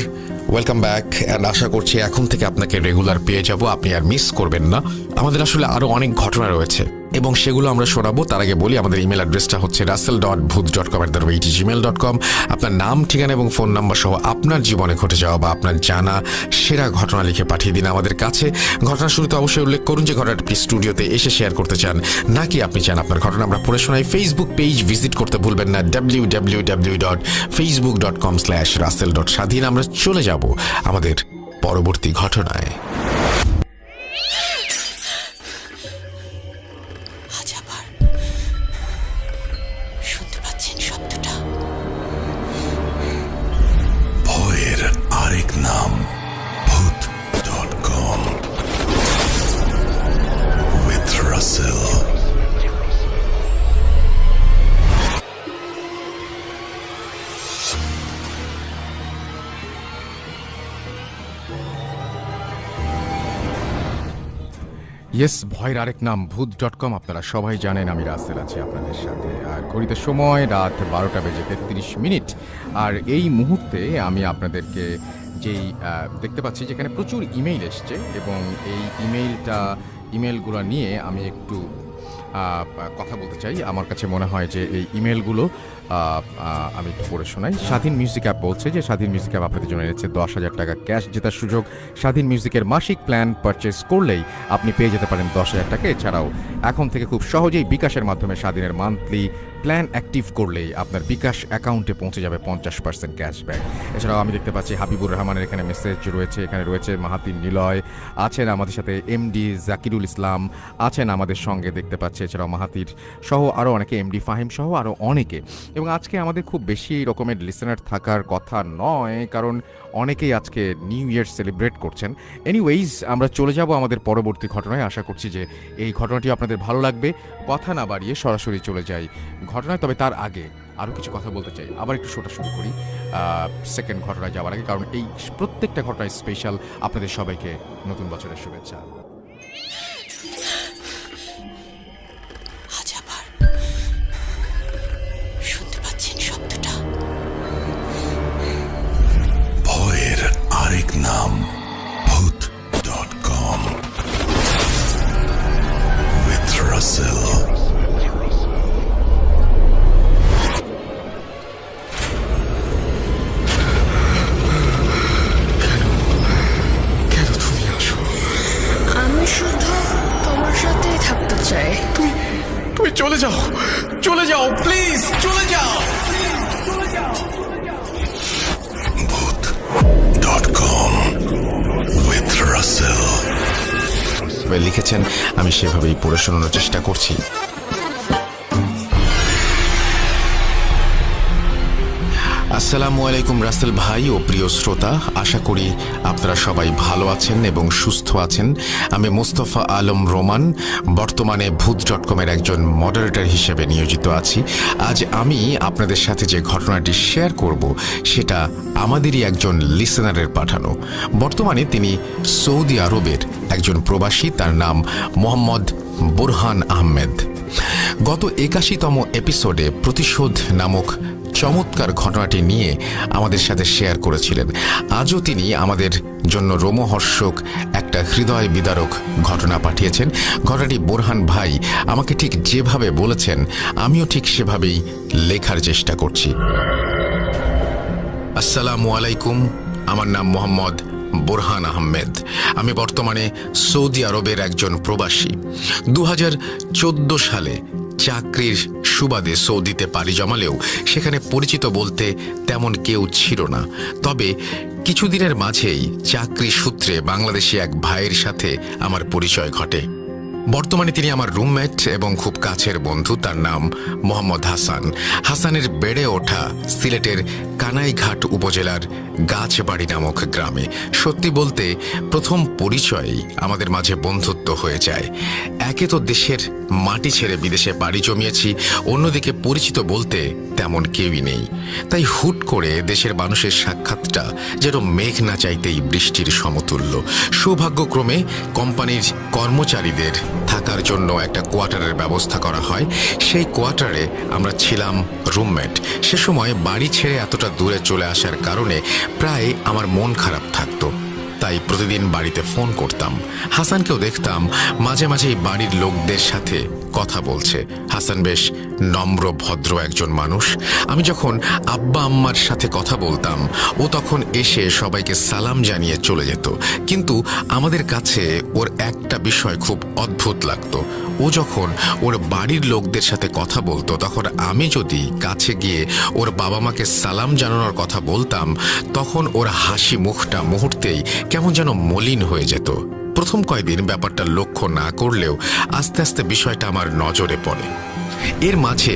welcome back. And আশা করছি এখন থেকে আপনাকে রেগুলার পেয়ে যাব, আপনি আর মিস করবেন না। আমাদের আসলে আরো অনেক ঘটনা রয়েছে এবং সেগুলো আমরা শোনাবো। তার আগে বলি আমাদের ইমেল অ্যাড্রেসটা হচ্ছে russell.booth.com@gmail.com। আপনার নাম, ঠিকানা এবং ফোন নাম্বার সহ আপনার জীবনে ঘটে যাওয়া বা আপনার জানা সেরা ঘটনা লিখে পাঠিয়ে দিন আমাদের কাছে। ঘটনার শুরুতে অবশ্যই উল্লেখ করুন যে ঘটনাটা আপনি স্টুডিওতে এসে শেয়ার করতে চান, নাকি আপনি চান আপনার ঘটনা আমরা পড়ে শোনাই। ফেসবুক পেজ ভিজিট করতে ভুলবেন না, www.facebook.com/russell.স্বাধীন। আমরা চলে যাব আমাদের পরবর্তী ঘটনায়। শুনতে পাচ্ছেন শব্দটা? ভয়ের আরেক নাম ভূত.com with Russell। ইয়েস, ভয়ের আরেক নাম ভূত.com। আপনারা সবাই জানেন আমি রাসেল আছি আপনাদের সাথে। আর ঘড়িতে সময় রাত 12:33। আর এই মুহূর্তে আমি আপনাদেরকে যেই দেখতে পাচ্ছি যেখানে প্রচুর ইমেইল এসছে এবং এই ইমেলগুলো নিয়ে আমি একটু কথা বলতে চাই। আমার কাছে মনে হয় যে এই ইমেলগুলো আমি একটু পড়ে শোনাই। স্বাধীন মিউজিক অ্যাপ বলছে যে স্বাধীন মিউজিক অ্যাপ আপনাদের জন্য এনেছে 10,000 টাকা ক্যাশ জেতার সুযোগ। স্বাধীন মিউজিকের মাসিক প্ল্যান পারচেস করলেই আপনি পেয়ে যেতে পারেন 10,000 টাকা। এছাড়াও এখন থেকে খুব সহজেই বিকাশের মাধ্যমে স্বাধীনের মান্থলি প্ল্যান অ্যাক্টিভ করলেই আপনার বিকাশ অ্যাকাউন্টে পৌঁছে যাবে 50% ক্যাশব্যাক। এছাড়াও আমি দেখতে পাচ্ছি হাবিবুর রহমানের এখানে মেসেজ রয়েছে। এখানে রয়েছে মাহাতির নিলয় আছেন আমাদের সাথে, এমডি জাকিরুল ইসলাম আছেন আমাদের সঙ্গে দেখতে পাচ্ছি। এছাড়াও মাহাতির সহ আরও অনেকে, এমডি ফাহিম সহ আরও অনেকে। এবং আজকে আমাদের খুব বেশি রকমের লিসেনার থাকার কথা নয়, কারণ অনেকেই আজকে নিউ ইয়ার সেলিব্রেট করছেন। এনিওয়েজ, আমরা চলে যাব আমাদের পরবর্তী ঘটনায়। আশা করছি যে এই ঘটনাটি আপনাদের ভালো লাগবে। কথা না বাড়িয়ে সরাসরি চলে যাই ঘটনায়। তবে তার আগে আরও কিছু কথা বলতে চাই। আবার একটু শোটা শুরু করি সেকেন্ড ঘটনায় যাওয়ার আগে, কারণ এই প্রত্যেকটা ঘটনায় স্পেশাল। আপনাদের সবাইকে নতুন বছরের শুভেচ্ছা। শুনতে পাচ্ছেন শব্দটা? ভয়ের আরেক নাম ভূত.com with Russell। কেন তুমি আসো? আমি শুধু তোমার সাথেই থাকতে চাই। তুমি চলে যাও, চলে যাও, প্লিজ চলে যাও। ভূত.com with Russell। লিখেছেন, আমি সেভাবেই পড়ে শোনানোর চেষ্টা করছি। আসসালামু আলাইকুম রাসেল ভাই ও প্রিয় শ্রোতা, আশা করি আপনারা সবাই ভালো আছেন এবং সুস্থ আছেন। আমি মোস্তফা আলম রোমান, বর্তমানে ভূত.com-এর একজন মডারেটর হিসেবে নিয়োজিত আছি। আজ আমি আপনাদের সাথে যে ঘটনাটি শেয়ার করব সেটা আমাদেরই একজন লিসেনারের পাঠানো। বর্তমানে তিনি সৌদি আরবের একজন প্রবাসী, তার নাম মোহাম্মদ বুরহান আহমেদ। গত 81তম এপিসোডে প্রতিশোধ নামক চমৎকার ঘটনাটি নিয়ে আমাদের সাথে শেয়ার করেছিলেন। আজও তিনি আমাদের জন্য রোমহর্ষক একটা হৃদয় বিদারক ঘটনা পাঠিয়েছেন। ঘটনাটি বোরহান ভাই আমাকে ঠিক যেভাবে বলেছেন আমিও ঠিক সেভাবেই লেখার চেষ্টা করছি। আসসালামু আলাইকুম, আমার নাম মোহাম্মদ বুরহান আহমেদ। আমি বর্তমানে সৌদি আরবের একজন প্রবাসী। 2014 সালে চাকরির সুবাদে সৌদিতে পাড়ি জমালেও সেখানে পরিচিত বলতে তেমন কেউ ছিল না। তবে কিছুদিনের মাঝেই চাকরি সূত্রে বাংলাদেশি এক ভাইয়ের সাথে আমার পরিচয় ঘটে। বর্তমানে তিনি আমার রুমমেট এবং খুব কাছের বন্ধু। তার নাম মোহাম্মদ হাসান। হাসানের বেড়ে ওঠা সিলেটের কানাইঘাট উপজেলার গাছবাড়ি নামক গ্রামে। সত্যি বলতে প্রথম পরিচয়েই আমাদের মাঝে বন্ধুত্ব হয়ে যায়। একে তো দেশের মাটি ছেড়ে বিদেশে বাড়ি জমিয়েছি, অন্যদিকে পরিচিত বলতে তেমন কেউই নেই। তাই হুট করে দেশের মানুষের সাক্ষাৎটা যেন মেঘ না চাইতেই বৃষ্টির সমতুল্য। সৌভাগ্যক্রমে কোম্পানির কর্মচারীদের থাকার জন্য একটা কোয়ার্টারের ব্যবস্থা করা হয়। সেই কোয়ার্টারে আমরা ছিলাম রুমমেট। সে সময় বাড়ি ছেড়ে এতটা দূরে চলে আসার কারণে প্রায় আমার মন খারাপ থাকতো। তাই প্রতিদিন বাড়িতে ফোন করতাম। হাসানকেও দেখতাম মাঝে মাঝেই বাড়ির লোকদের সাথে কথা বলছে। হাসান বেশ নম্র ভদ্র একজন মানুষ। আমি যখন আব্বা আম্মার সাথে কথা বলতাম ও তখন এসে সবাইকে সালাম জানিয়ে চলে যেত। কিন্তু আমাদের কাছে ওর একটা বিষয় খুব অদ্ভুত লাগতো। ও যখন ওর বাড়ির লোকদের সাথে কথা বলতো তখন আমি যদি কাছে গিয়ে ওর বাবা মাকে সালাম জানানোর কথা বলতাম তখন ওর হাসি মুখটা মুহূর্তেই কেমন যেন মলিন হয়ে যেত। প্রথম কয়েকদিন ব্যাপারটা লক্ষ্য না করলেও আস্তে আস্তে বিষয়টা আমার নজরে পড়ে। এর মাঝে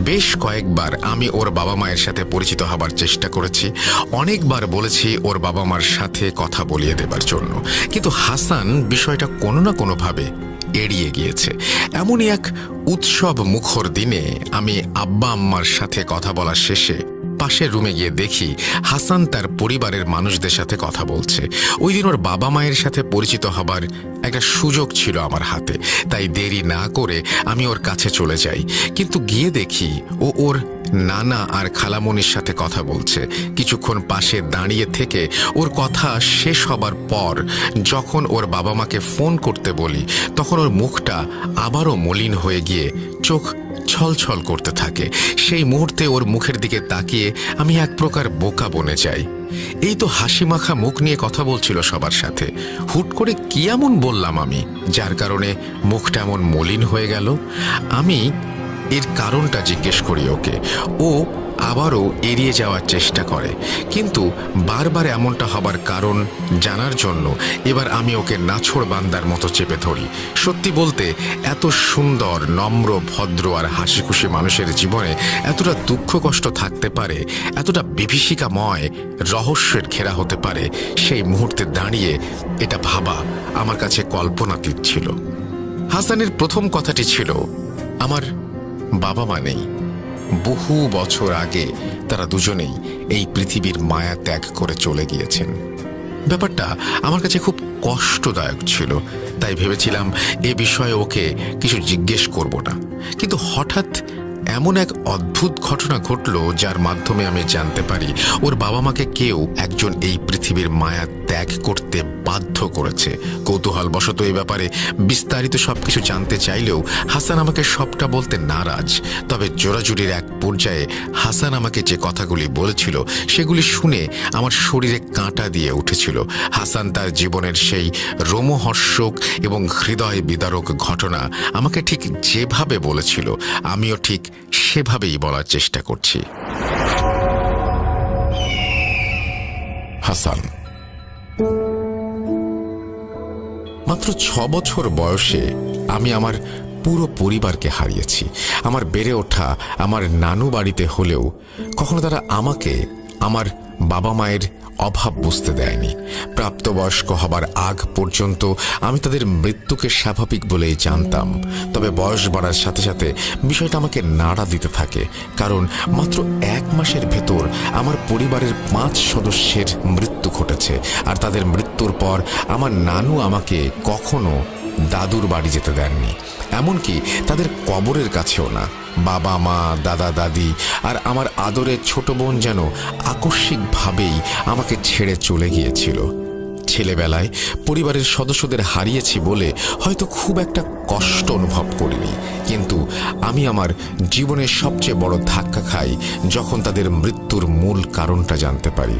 বেশ কয়েকবার আমি ওর বাবা মায়ের সাথে পরিচিত হবার চেষ্টা করেছি। অনেকবার বলেছি ওর বাবা মার সাথে কথা বলিয়ে দেবার জন্য, কিন্তু হাসান বিষয়টা কোনো না কোনোভাবে এড়িয়ে গিয়েছে। এমনই এক উৎসব মুখর দিনে আমি আব্বা আম্মার সাথে কথা বলা শেষে পাশের রুমে গিয়ে দেখি হাসান তার পরিবারের মানুষদের সাথে কথা বলছে। ওই দিন ওর বাবা মায়ের সাথে পরিচিত হবার একটা সুযোগ ছিল আমার হাতে। তাই দেরি না করে আমি ওর কাছে চলে যাই। কিন্তু গিয়ে দেখি ও ওর নানা আর খালামণির সাথে কথা বলছে। কিছুক্ষণ পাশে দাঁড়িয়ে থেকে ওর কথা শেষ হবার পর যখন ওর বাবা মাকে ফোন করতে বলি তখন ওর মুখটা আবারও মলিন হয়ে গিয়ে চোখ ছলছল করতে থাকে। সেই মুহূর্তে ওর মুখের দিকে তাকিয়ে আমি এক প্রকার বোকা বনে যাই। এই তো হাসি মাখা মুখ নিয়ে কথা বলছিল সবার সাথে, হুট করে কি এমন বললাম আমি যার কারণে মুখটা এমন মলিন হয়ে গেল? আমি এর কারণটা জিজ্ঞেস করি ওকে। ও আবারও এড়িয়ে যাওয়ার চেষ্টা করে, কিন্তু বারবার এমনটা হবার কারণ জানার জন্য এবার আমি ওকে নাছোড় বান্দার মতো চেপে ধরি। সত্যি বলতে এত সুন্দর নম্র ভদ্র আর হাসি খুশি মানুষের জীবনে এতটা দুঃখ কষ্ট থাকতে পারে, এতটা বিভীষিকাময় রহস্যের ঘেরা হতে পারে, সেই মুহূর্তে দাঁড়িয়ে এটা ভাবা আমার কাছে কল্পনাতীত ছিল। হাসানের প্রথম কথাটি ছিল, আমার বাবা মা নেই। বহু বছর আগে তারা দুজনেই এই পৃথিবীর মায়া ত্যাগ করে চলে গিয়েছেন। ব্যাপারটা আমার কাছে খুব কষ্টদায়ক ছিল, তাই ভেবেছিলাম এ বিষয়ে ওকে কিছু জিজ্ঞেস করব না। কিন্তু হঠাৎ এমন এক অদ্ভুত ঘটনা ঘটল যার মাধ্যমে আমি জানতে পারি ওর বাবা মাকে কেউ একজন এই পৃথিবীর মায়া ত্যাগ করতে বাধ্য করেছে। কৌতূহলবশত এই ব্যাপারে বিস্তারিত সবকিছু জানতে চাইলেও হাসান আমাকে সবটা বলতে নারাজ। তবে জোরাজুরির এক পর্যায়ে হাসান আমাকে যে কথাগুলি বলেছিল সেগুলি শুনে আমার শরীরে কাঁটা দিয়ে উঠেছিল। হাসান তার জীবনের সেই রোমহর্ষক এবং হৃদয় বিদারক ঘটনা আমাকে ঠিক যেভাবে বলেছিল আমিও ঠিক সেভাবেই বলার চেষ্টা করছি। হাসান মাত্র 6 বছর বয়সে আমি আমার পুরো পরিবারকে হারিয়েছি। আমার বেড়ে ওঠা আমার নানু বাড়িতে হলেও কখনো তারা আমাকে আমার বাবা মায়ের অভাব বুঝতে দেয়নি। প্রাপ্তবয়স্ক হবার আগ পর্যন্ত আমি তাদের মৃত্যুকে স্বাভাবিক বলেই জানতাম। তবে বয়স বাড়ার সাথে সাথে বিষয়টা আমাকে নাড়া দিতে থাকে, কারণ মাত্র 1 মাসের ভেতর আমার পরিবারের 5 সদস্যের মৃত্যু ঘটেছে। আর তাদের মৃত্যুর পর আমার নানু আমাকে কখনো দাদুর বাড়ি যেতে দেননি, এমনকি তাদের কবরের কাছেও না। বাবা মা, দাদা দাদি আর আমার আদরের ছোট বোন যেন আকস্মিকভাবেই আমাকে ছেড়ে চলে গিয়েছিল। ছেলেবেলায় পরিবারের সদস্যদের হারিয়েছি বলে হয়তো খুব একটা কষ্ট অনুভব করিনি, কিন্তু আমি আমার জীবনের সবচেয়ে বড় ধাক্কা খাই যখন তাদের মৃত্যুর মূল কারণটা জানতে পারি।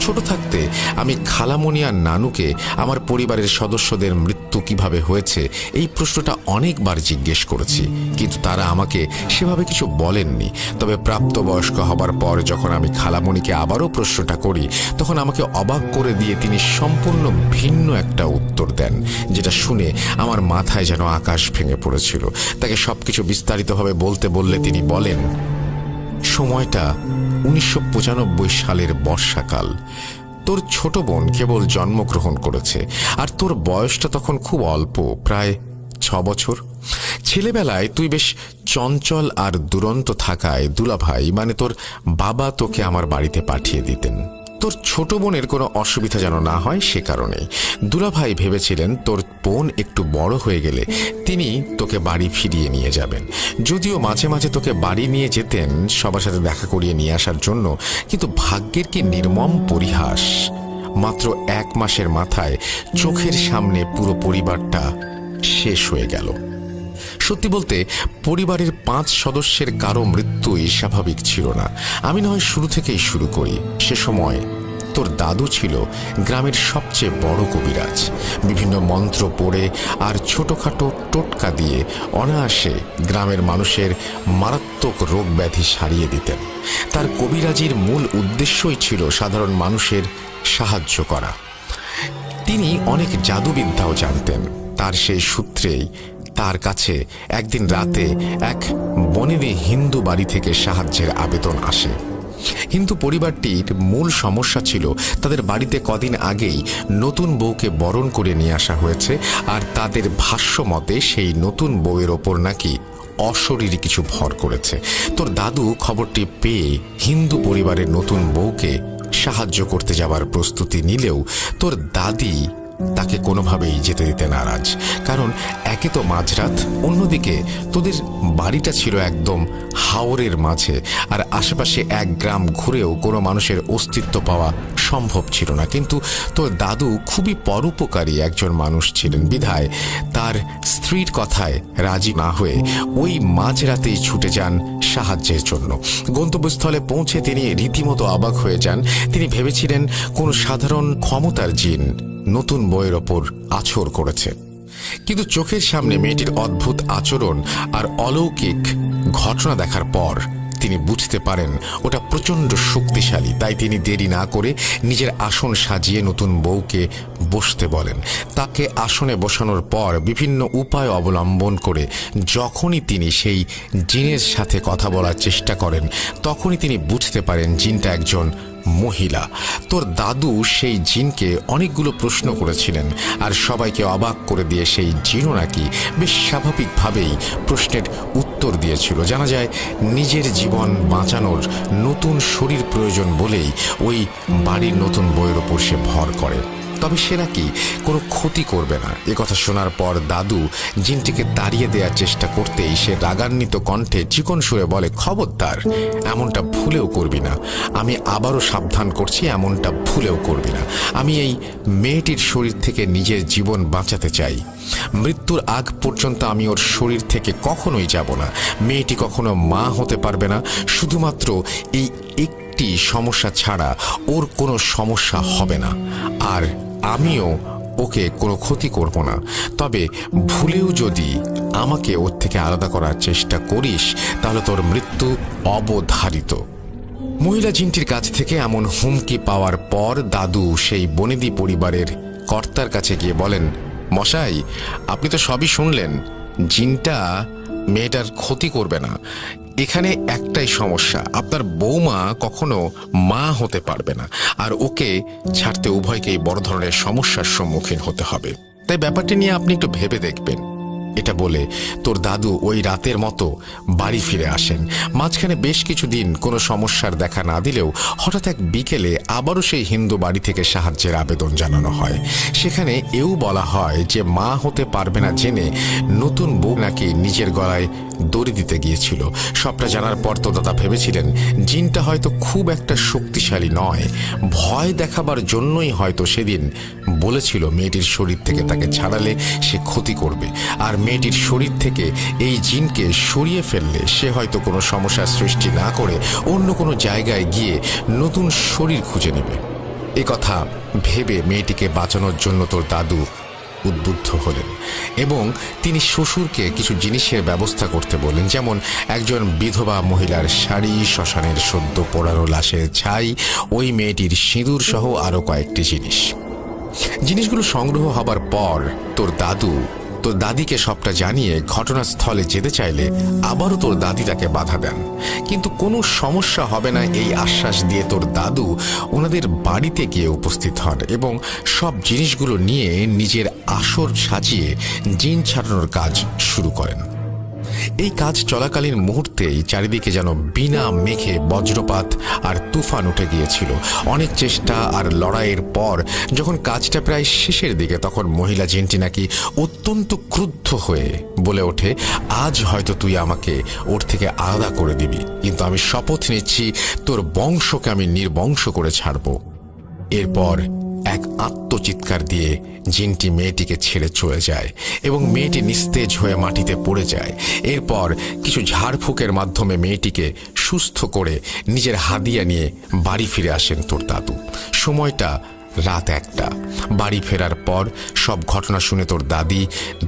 ছোট থাকতে আমি খালামণি আর নানুকে আমার পরিবারের সদস্যদের মৃত্যু কিভাবে হয়েছে এই প্রশ্নটা অনেকবার জিজ্ঞেস করেছি, কিন্তু তারা আমাকে সেভাবে কিছু বলেননি। তবে প্রাপ্তবয়স্ক হবার পর যখন আমি খালামণিকে আবারও প্রশ্নটা করি, তখন আমাকে অবাক করে দিয়ে তিনি সম্পূর্ণ ভিন্ন একটা উত্তর দেন, যেটা শুনে আমার মাথায় যেন আকাশ ভেঙে পড়েছিল। তাকে সবকিছু বিস্তারিতভাবে বলতে বললে তিনি বলেন, সময়টা 1995 সালের বর্ষাকাল। তোর ছোট বোন কেবল জন্মগ্রহণ করেছে, আর তোর বয়সটা তখন খুব অল্প, প্রায় 6 বছর। ছেলেবেলায় তুই বেশ চঞ্চল আর দুরন্ত থাকায় দুলাভাই মানে তোর বাবা তোকে আমার বাড়িতে পাঠিয়ে দিতেন। তোর ছোট বোনের কোনো অসুবিধা যেন না হয় সে কারণেই দুলাভাই ভেবেছিলেন তোর বোন একটু বড় হয়ে গেলে তিনি তোকে বাড়ি ফিরিয়ে নিয়ে যাবেন। যদিও মাঝে মাঝে তোকে বাড়ি নিয়ে যেতেন সবার সাথে দেখা করিয়ে নিয়ে আসার জন্য, কিন্তু ভাগ্যের কি নির্মম পরিহাস, মাত্র 1 মাসের মাথায় চোখের সামনে পুরো পরিবারটা শেষ হয়ে গেল। সত্যি বলতে পরিবারের 5 সদস্যের কারো মৃত্যুই স্বাভাবিক ছিল না। আমি না হয় শুরু থেকেই শুরু করি। সে সময় তোর দাদু ছিল গ্রামের সবচেয়ে বড় কবিরাজ। বিভিন্ন মন্ত্র পড়ে আর ছোটখাটো টোটকা দিয়ে অনায়াসে গ্রামের মানুষের মারাত্মক রোগ ব্যাধি সারিয়ে দিতেন। তার কবিরাজির মূল উদ্দেশ্যই ছিল সাধারণ মানুষের সাহায্য করা। তিনি অনেক জাদুবিদ্যাও জানতেন। তার সেই সূত্রেই তার কাছে একদিন রাতে এক বনেদি হিন্দু বাড়ি থেকে সাহায্যের আবেদন আসে। হিন্দু পরিবারটির মূল সমস্যা ছিল তাদের বাড়িতে কদিন আগেই নতুন বউকে বরণ করে নিয়ে আসা হয়েছে, আর তাদের ভাষ্য মতে সেই নতুন বউয়ের ওপর নাকি অশরীরী কিছু ভর করেছে। তোর দাদু খবরটি পেয়ে হিন্দু পরিবারের নতুন বউকে সাহায্য করতে যাবার প্রস্তুতি নিলেও তোর দাদি তাকে কোনোভাবেই যেতে দিতে নারাজ। কারণ একে তো মাঝরাত, অন্যদিকে তোদের বাড়িটা ছিল একদম হাওরের মাঝে, আর আশেপাশে 1 গ্রাম ঘুরেও কোনো মানুষের অস্তিত্ব পাওয়া সম্ভব ছিল না। কিন্তু তোর দাদু খুবই পরোপকারী একজন মানুষ ছিলেন বিধায় তার স্ত্রীর কথায় রাজি না হয়ে ওই মাঝরাতেই ছুটে যান সাহায্যের জন্য। গন্তব্যস্থলে পৌঁছে তিনি রীতিমতো অবাক হয়ে যান। তিনি ভেবেছিলেন কোনো সাধারণ ক্ষমতার জিন নতুন বউয়ের ওপর আছর করেছে, কিন্তু চোখের সামনে মেয়েটির অদ্ভুত আচরণ আর অলৌকিক ঘটনা দেখার পর তিনি বুঝতে পারেন ওটা প্রচণ্ড শক্তিশালী। তাই তিনি দেরি না করে নিজের আসন সাজিয়ে নতুন বউকে বসতে বলেন। তাকে আসনে বসানোর পর বিভিন্ন উপায় অবলম্বন করে যখনই তিনি সেই জিনের সাথে কথা বলার চেষ্টা করেন, তখনই তিনি বুঝতে পারেন জিনটা একজন মহিলা। তোর দাদু সেই জিনকে অনেকগুলো প্রশ্ন করেছিলেন, আর সবাইকে অবাক করে দিয়ে সেই জিনও নাকি বেশ স্বাভাবিকভাবেই প্রশ্নের উত্তর দিয়েছিল। জানা যায় নিজের জীবন বাঁচানোর নতুন শরীর প্রয়োজন বলেই ওই বাড়ির নতুন বউয়ের ওপর সে ভর করে, তবে সে নাকি কোনো ক্ষতি করবে না। একথা শোনার পর দাদু জিনটিকে তাড়িয়ে দেওয়ার চেষ্টা করতেই সে রাগান্বিত কণ্ঠে চিকন সুরে বলে, খবরদার, এমনটা ভুলেও করবি না। আমি আবারও সাবধান করছি, এমনটা ভুলেও করবি না। আমি এই মেয়েটির শরীর থেকে নিজের জীবন বাঁচাতে চাই। মৃত্যুর আগ পর্যন্ত আমি ওর শরীর থেকে কখনোই যাব না। মেয়েটি কখনো মা হতে পারবে না। শুধুমাত্র এই একটি সমস্যা ছাড়া ওর কোনো সমস্যা হবে না, আর আমিও ওকে কোনো ক্ষতি করব না। তবে ভুলেও যদি আমাকে ওর থেকে আলাদা করার চেষ্টা করিস তাহলে তোর মৃত্যু অবধারিত। মহিলা জিনটির কাছ থেকে এমন হুমকি পাওয়ার পর দাদু সেই বনেদি পরিবারের কর্তার কাছে গিয়ে বলেন, মশাই, আপনি তো সবই শুনলেন, জিনটা মেয়েটার ক্ষতি করবে না। এখানে একটাই সমস্যা, আপনার বৌমা কখনো মা হতে পারবে না, আর ওকে ছাড়তে উভয়কেই বড় ধরনের সমস্যার সম্মুখীন হতে হবে। তাই ব্যাপারটি নিয়ে আপনি একটু ভেবে দেখবেন। এটা বলে তোর দাদু ওই রাতের মতো বাড়ি ফিরে আসেন। মাঝখানে বেশ কিছুদিন কোনো সমস্যার দেখা না দিলেও হঠাৎ এক বিকেলে আবারও সেই হিন্দু বাড়ি থেকে সাহায্যের আবেদন জানানো হয়। সেখানে এও বলা হয় যে মা হতে পারবে না জেনে নতুন বউ নাকি নিজের গলায় দড়ি দিতে গিয়েছিল। সবটা জানার পর তো দাদা ভেবেছিলেন জিনটা হয়তো খুব একটা শক্তিশালী নয়, ভয় দেখাবার জন্যই হয়তো সেদিন বলেছিল মেয়েটির শরীর থেকে তাকে ছাড়ালে সে ক্ষতি করবে, আর মেয়েটির শরীর থেকে এই জিনকে সরিয়ে ফেললে সে হয়তো কোনো সমস্যার সৃষ্টি না করে অন্য কোনো জায়গায় গিয়ে নতুন শরীর খুঁজে নেবে। এ কথা ভেবে মেয়েটিকে বাঁচানোর জন্য তোর দাদু উদ্বুদ্ধ হলেন এবং তিনি শ্বশুরকে কিছু জিনিসের ব্যবস্থা করতে বললেন, যেমন একজন বিধবা মহিলার শাড়ি, শ্মশানের সদ্য পোড়ানো লাশের ছাই, ওই মেয়েটির সিঁদুর সহ আরও কয়েকটি জিনিসগুলো সংগ্রহ হবার পর তোর দাদিকে সবটা জানিয়ে ঘটনাস্থলে যেতে চাইলে আবারও তোর দাদি তাকে বাধা দেন, কিন্তু কোনো সমস্যা হবে না এই আশ্বাস দিয়ে তোর দাদু ওনাদের বাড়িতে গিয়ে উপস্থিত হন এবং সব জিনিসগুলো নিয়ে নিজের আসর সাজিয়ে জিন ছাড়ানোর কাজ শুরু করেন। এই কাজ চলাকালীন মুহূর্তেই চারিদিকে যেন বিনা মেঘে বজ্রপাত আর তুফান উঠে গিয়েছিল। অনেক চেষ্টা আর লড়াইয়ের পর যখন কাজটা প্রায় শেষের দিকে, তখন মহিলা জিনটি নাকি অত্যন্ত ক্রুদ্ধ হয়ে বলে ওঠে, আজ হয়তো তুই আমাকে ওর থেকে আলাদা করে দিবি, কিন্তু আমি শপথ নিচ্ছি তোর বংশকে আমি নির্বংশ করে ছাড়ব। এরপর এক আত্মচিৎকার দিয়ে জিনটি মেয়েটিকে ছেড়ে চলে যায় এবং মেয়েটি নিস্তেজ হয়ে মাটিতে পড়ে যায়। এরপর কিছু ঝাড়ফুঁকের মাধ্যমে মেয়েটিকে সুস্থ করে নিজের হাদিয়া নিয়ে বাড়ি ফিরে আসেন তোর দাদু। সময়টা রাত 1টা। বাড়ি ফেরার পর সব ঘটনা শুনে তোর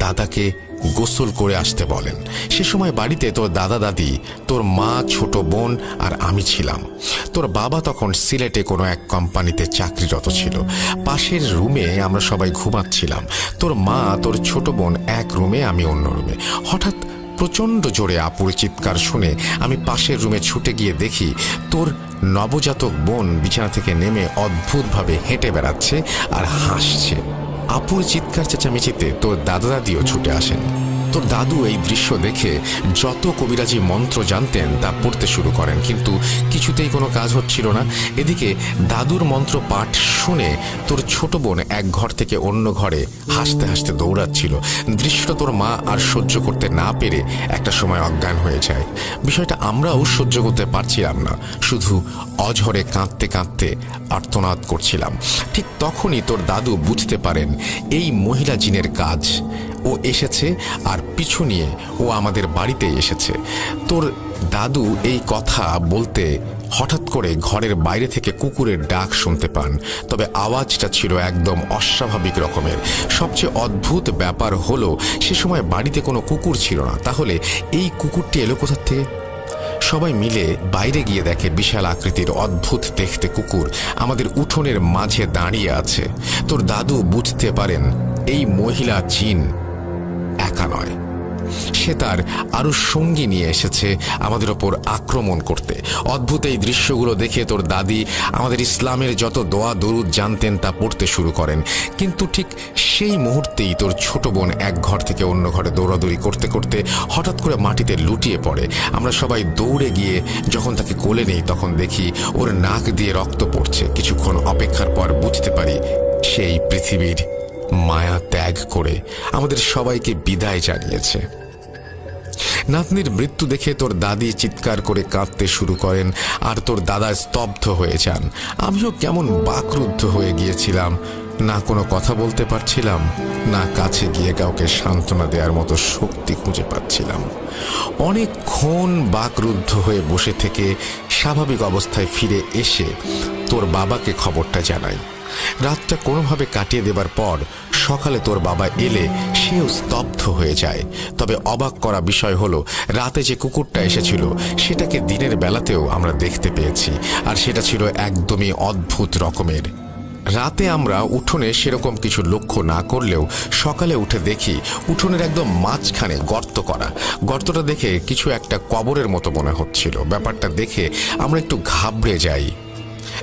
দাদাকে গোসল করে আসতে বলেন। সে সময় বাড়িতে তোর দাদা দাদি, তোর মা, ছোট বোন আর আমি ছিলাম। তোর বাবা তখন সিলেটে কোনো এক কোম্পানিতে চাকরিরত ছিল। পাশের রুমে আমরা সবাই ঘুমাচ্ছিলাম। তোর মা, তোর ছোট বোন এক রুমে, আমি অন্য রুমে। হঠাৎ প্রচণ্ড জোরে আপুর চিৎকার শুনে আমি পাশের রুমে ছুটে গিয়ে দেখি তোর নবজাতক বোন বিছানা থেকে নেমে অদ্ভুতভাবে হেঁটে বেড়াচ্ছে আর হাসছে। আপুর চিৎকার চেঁচামেচিতে তোর দাদা দাদিও ছুটে আসেন। তোর দাদু এই দৃশ্য দেখে যত কবিরাজি মন্ত্র জানতেন তা পড়তে শুরু করেন, কিন্তু কিছুতেই কোনো কাজ হচ্ছিল না। এদিকে দাদুর মন্ত্র পাঠ শুনে তোর ছোট বোন এক ঘর থেকে অন্য ঘরে হাসতে হাসতে দৌড়াচ্ছিল। দৃশ্যটা তোর মা আর সহ্য করতে না পেরে একটা সময় অজ্ঞান হয়ে যায়। বিষয়টা আমরাও সহ্য করতে পারছিলাম না, শুধু অঝরে কাঁদতে কাঁদতে আর্তনাদ করছিলাম। ঠিক তখনই তোর দাদু বুঝতে পারেন এই মহিলা জিনের কাজ। ও এসেছে আর পিছু নিয়ে ও আমাদের বাড়িতে এসেছে। তোর দাদু এই কথা বলতে হঠাৎ করে ঘরের বাইরে থেকে কুকুরের ডাক শুনতে পান, তবে আওয়াজটা ছিল একদম অস্বাভাবিক রকমের। সবচেয়ে অদ্ভুত ব্যাপার হলো সে সময় বাড়িতে কোনো কুকুর ছিল না। তাহলে এই কুকুরটি এলো কোথা থেকে? সবাই মিলে বাইরে গিয়ে দেখে বিশাল আকৃতির অদ্ভুত দেখতে কুকুর আমাদের উঠোনের মাঝে দাঁড়িয়ে আছে। তোর দাদু বুঝতে পারেন এই মহিলা জিন একা নয়, সে তার আরো সঙ্গী নিয়ে এসেছে আমাদের ওপর আক্রমণ করতে। অদ্ভুত এই দৃশ্যগুলো দেখে তোর দাদি আমাদের ইসলামের যত দোয়া দরুদ জানতেন তা পড়তে শুরু করেন, কিন্তু ঠিক সেই মুহূর্তেই তোর ছোট বোন এক ঘর থেকে অন্য ঘরে দৌড়াদৌড়ি করতে করতে হঠাৎ করে মাটিতে লুটিয়ে পড়ে। আমরা সবাই দৌড়ে গিয়ে যখন তাকে কোলে নেই তখন দেখি ওর নাক দিয়ে রক্ত পড়ছে। কিছুক্ষণ অপেক্ষার পর বুঝতে পারি সেই পৃথিবীর মায়া ত্যাগ করে আমাদের সবাইকে বিদায় জানিয়েছে। নাতনির মৃত্যু দেখে তোর দাদি চিৎকার করে কাঁদতে শুরু করেন আর তোর দাদা স্তব্ধ হয়ে যান। আমিও কেমন বাকরুদ্ধ হয়ে গিয়েছিলাম, না কোনো কথা বলতে পারছিলাম, না কাছে গিয়ে কাউকে সান্ত্বনা দেওয়ার মতো শক্তি খুঁজে পাচ্ছিলাম। অনেকক্ষণ বাকরুদ্ধ হয়ে বসে থেকে স্বাভাবিক অবস্থায় ফিরে এসে তোর বাবাকে খবরটা জানাই। রাতটা কোনোভাবে কাটিয়ে দেবার পর সকালে তোর বাবা এলে সেও স্তব্ধ হয়ে যায়। তবে অবাক করা বিষয় হলো রাতে যে কুকুরটা এসেছিল সেটাকে দিনের বেলাতেও আমরা দেখতে পেয়েছি, আর সেটা ছিল একদমই অদ্ভুত রকমের। রাতে আমরা উঠোনে সেরকম কিছু লক্ষ্য না করলেও সকালে উঠে দেখি উঠোনের একদম মাঝখানে গর্ত করা। গর্তটা দেখে কিছু একটা কবরের মতো মনে হচ্ছিল। ব্যাপারটা দেখে আমরা একটু ঘাবড়ে যাই।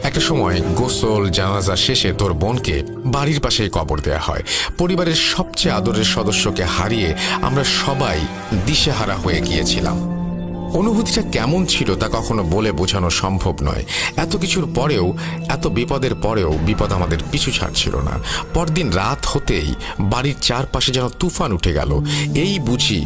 একটা সময় গোসল জানাজা শেষে তোর বোনকে বাড়ির পাশেই কবর দেয়া হয়। পরিবারের সবচেয়ে আদরের সদস্যকে হারিয়ে আমরা সবাই দিশেহারা হয়ে গিয়েছিলাম। অনুভূতিটা কেমন ছিল তা কখনো বলে বোঝানো সম্ভব নয়। এত কিছুর পরেও, এত বিপদের পরেও বিপদ আমাদের পিছু ছাড়ছিল না। পরদিন রাত হতেই বাড়ির চারপাশে যেন তুফান উঠে গেল। এই বুঝি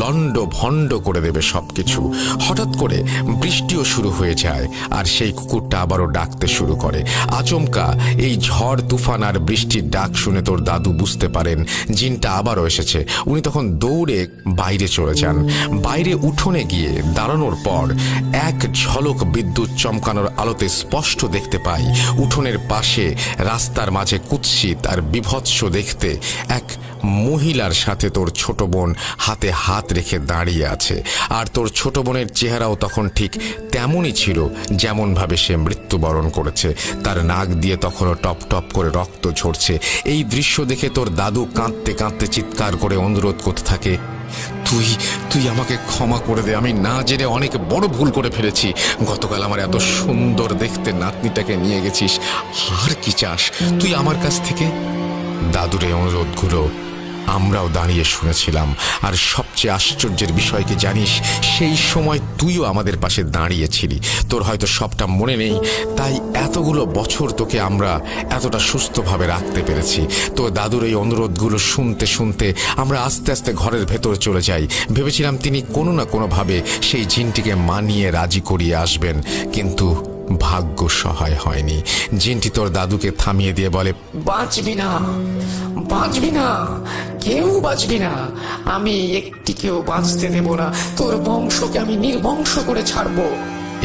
লন্ড ভণ্ড করে দেবে সবকিছু। হঠাৎ করে বৃষ্টিও শুরু হয়ে যায় আর সেই কুকুরটা আবারও ডাকতে শুরু করে। আচমকা এই ঝড় তুফান আর বৃষ্টির ডাক শুনে তোর দাদু বুঝতে পারেন জিনটা আবারও এসেছে। উনি তখন দৌড়ে বাইরে চলে যান। বাইরে উঠোনে গিয়ে দাঁড়ানোর পর এক ঝলক বিদ্যুৎ চমকানোর আলোতে স্পষ্ট দেখতে পাই উঠোনের পাশে রাস্তার মাঝে কুৎসিত আর বিভৎস দেখতে এক মহিলার সাথে তোর ছোট বোন হাতে হাত রেখে দাঁড়িয়ে আছে। আর তোর ছোট বোনের চেহারাও তখন ঠিক তেমনই ছিল যেমনভাবে সে মৃত্যুবরণ করেছে। তার নাক দিয়ে তখনও টপ টপ করে রক্ত ঝরছে। এই দৃশ্য দেখে তোর দাদু কাঁদতে কাঁদতে চিৎকার করে অনুরোধ করতে থাকে, তুই তুই আমাকে ক্ষমা করে দে, আমি না জেনে অনেক বড় ভুল করে ফেলেছি। গতকাল আমার এত সুন্দর দেখতে নাতনিটাকে নিয়ে গেছিস, আর কি চাস তুই আমার কাছ থেকে? দাদুর এই অনুরোধগুলো আমরাও দাঁড়িয়ে শুনেছিলাম। আর সবচেয়ে আশ্চর্যের বিষয় কি জানিস, সেই সময় তুইও আমাদের পাশে দাঁড়িয়েছিলি। তোর হয়তো সবটা মনে নেই, তাই এতগুলো বছর তোকে আমরা এতটা সুস্থভাবে রাখতে পেরেছি। তো দাদুর এই অনুরোধগুলো শুনতে শুনতে আমরা আস্তে আস্তে ঘরের ভেতরে চলে যাই। ভেবেছিলাম তিনি কোনো না কোনোভাবে সেই জিনটিকে মানিয়ে রাজি করিয়ে আসবেন, কিন্তু ভাগ্য সহায় হয়নি। জিনটি তোর দাদুকে থামিয়ে দিয়ে বলে, বাঁচবি না, বাঁচবি না, কেউ বাঁচবি না। আমি একটিকেও বাঁচতে দেব না। তোর বংশকে আমি নির্বংশ করে ছাড়বো।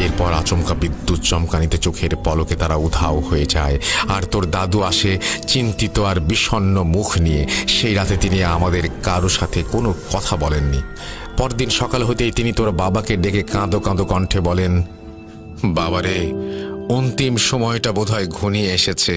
এরপর আচমকা বিদ্যুৎ চমকানিতে চোখের পলকে তারা উধাও হয়ে যায়। আর তোর দাদু আসে চিন্তিত আর বিষণ্ণ মুখ নিয়ে। সেই রাতে তিনি আমাদের কারো সাথে কোনো কথা বলেননি। পরদিন সকাল হতেই তিনি তোর বাবাকে ডেকে কাঁদো কাঁদো কণ্ঠে বলেন, বাবারে, অন্তিম সময়টা বোধহয় ঘনিয়ে এসেছে।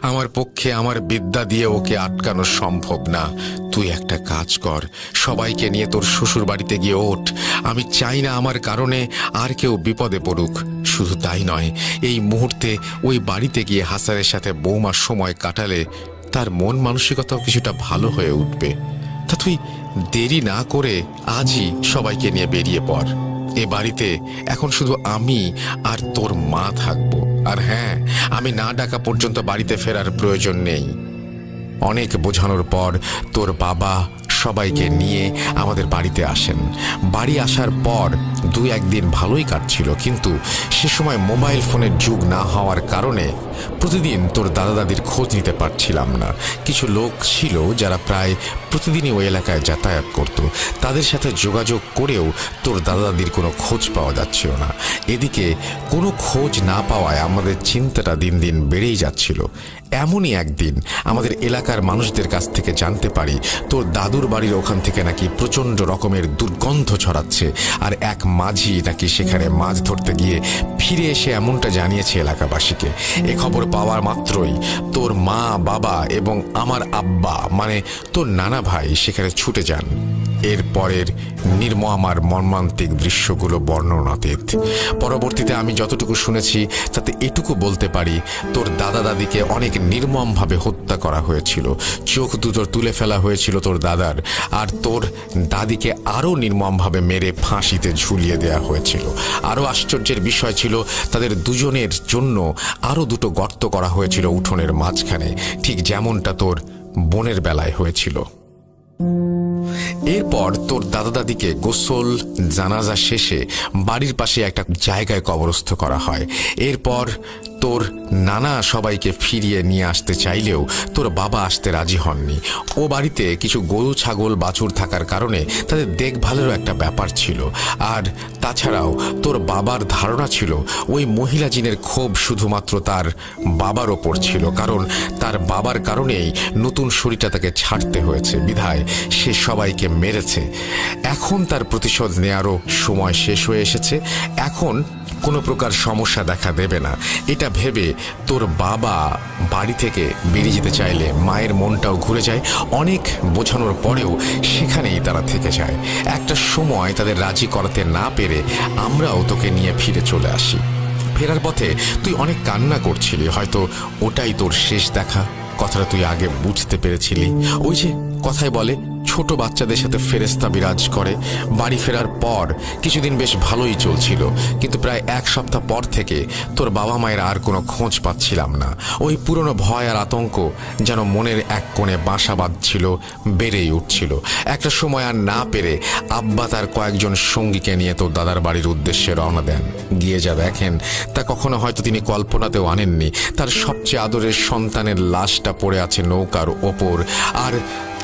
আমার পক্ষে আমার বিদ্যা দিয়ে ওকে আটকানো সম্ভব না। তুই একটা কাজ কর, সবাইকে নিয়ে তোর শ্বশুর বাড়িতে গিয়ে ওঠ। আমি চাই না আমার কারণে আর কেউ বিপদে পড়ুক। শুধু তাই নয়, এই মুহূর্তে ওই বাড়িতে গিয়ে হাসানের সাথে বৌমার সময় কাটালে তার মন মানসিকতাও কিছুটা ভালো হয়ে উঠবে। তা তুই দেরি না করে আজই সবাইকে নিয়ে বেরিয়ে পড়। এ বাড়িতে এখন শুধু আমি আর তোর মা থাকবো। আর হ্যাঁ, আমি না ডাকা পর্যন্ত বাড়িতে ফেরার প্রয়োজন নেই। অনেক বোঝানোর পর তোর বাবা সবাইকে নিয়ে আমাদের বাড়িতে আসেন। বাড়ি আসার পর দু একদিন ভালোই কাটছিল, কিন্তু সে সময় মোবাইল ফোনের যুগ না হওয়ার কারণে প্রতিদিন তোর দাদা দাদির খোঁজ নিতে পারছিলাম না। কিছু লোক ছিল যারা প্রায় প্রতিদিনই ওই এলাকায় যাতায়াত করত। তাদের সাথে যোগাযোগ করেও তোর দাদা দাদির কোনো খোঁজ পাওয়া যাচ্ছিল না। এদিকে কোনো খোঁজ না পাওয়ায় আমাদের চিন্তাটা দিন দিন বেড়েই যাচ্ছিল। এমনই একদিন আমাদের এলাকার মানুষদের কাছ থেকে জানতে পারি তোর দাদুর বাড়ির ওখান থেকে নাকি প্রচণ্ড রকমের দুর্গন্ধ ছড়াচ্ছে। আর এক মাঝি নাকি সেখানে মাছ ধরতে গিয়ে ফিরে এসে এমনটা জানিয়েছে এলাকাবাসীকে। এ খবর পাওয়ার মাত্রই তোর মা, বাবা এবং আমার আব্বা মানে তোর নানা ভাই সেখানে ছুটে যান। এরপরের নির্মম আর মর্মান্তিক দৃশ্যগুলো বর্ণনাতীত। পরবর্তীতে আমি যতটুকু শুনেছি তাতে এটুকু বলতে পারি, তোর দাদা দাদিকে অনেক নির্মমভাবে হত্যা করা হয়েছিল। চোখ দুটো তুলে ফেলা হয়েছিল তোর দাদার, আর তোর দাদিকে আরও নির্মমভাবে মেরে ফাঁসিতে ঝুলিয়ে দেওয়া হয়েছিল। আরও আশ্চর্যের বিষয় ছিল, তাদের দুজনের জন্য আরও দুটো গর্ত করা হয়েছিল উঠোনের মাঝখানে, ঠিক যেমনটা তোর বোনের বেলায় হয়েছিল। এরপর তোর দাদা দাদিকে গোসল জানাজা শেষে বাড়ির পাশে একটা জায়গায় কবরস্থ করা হয়। এরপর তোর নানা সবাইকে ফিরিয়ে নিয়ে আসতে চাইলেও তোর বাবা আসতে রাজি হননি। ও বাড়িতে কিছু গরু, ছাগল, বাছুর থাকার কারণে তাদের দেখভালেরও একটা ব্যাপার ছিল। আর তাছাড়াও তোর বাবার ধারণা ছিল ওই মহিলা জিনের ক্ষোভ শুধুমাত্র তার বাবার ওপর ছিল, কারণ তার বাবার কারণেই নতুন শরীরটা তাকে ছাড়তে হয়েছে, বিধায় সে সবাইকে মেরেছে। এখন তার প্রতিশোধ নেয়ারও সময় শেষ হয়ে এসেছে। এখন কোনো প্রকার সমস্যা দেখা দেবে না, এটা ভেবে তোর বাবা বাড়ি থেকে বেরিয়ে যেতে চাইলে মায়ের মনটাও ঘুরে যায়। অনেক বোঝানোর পরেও সেখানেই তারা থেকে যায়। একটা সময় তাদের রাজি করাতে না পেরে আমরাও তোকে নিয়ে ফিরে চলে আসি। ফেরার পথে তুই অনেক কান্না করছিলি, হয়তো ওটাই তোর শেষ দেখা। কথাটা তুই আগে বুঝতে পেরেছিলি। ওই যে কথায় বলে, ছোট বাচ্চাদের সাথে ফেরেশতা বিরাজ করে। বাড়ি ফেরার পর কিছুদিন বেশ ভালোই চলছিল, কিন্তু প্রায় এক সপ্তাহ পর থেকে তোর বাবা মায়ের আর কোনো খোঁজ পাচ্ছিলাম না। ওই পুরনো ভয় আর আতঙ্ক যেন মনের এক কোণে বাসা বাঁধছিল, বেড়েই উঠছিল। একটা সময় আর না পেরে আব্বা তার কয়েকজন সঙ্গীকে নিয়ে তোর দাদার বাড়ির উদ্দেশ্যে রওনা দেন। গিয়ে যা দেখেন তা কখনো হয়তো তিনি কল্পনাতেও আনেননি। তার সবচেয়ে আদরের সন্তানের লাশটা পড়ে আছে নৌকার ওপর, আর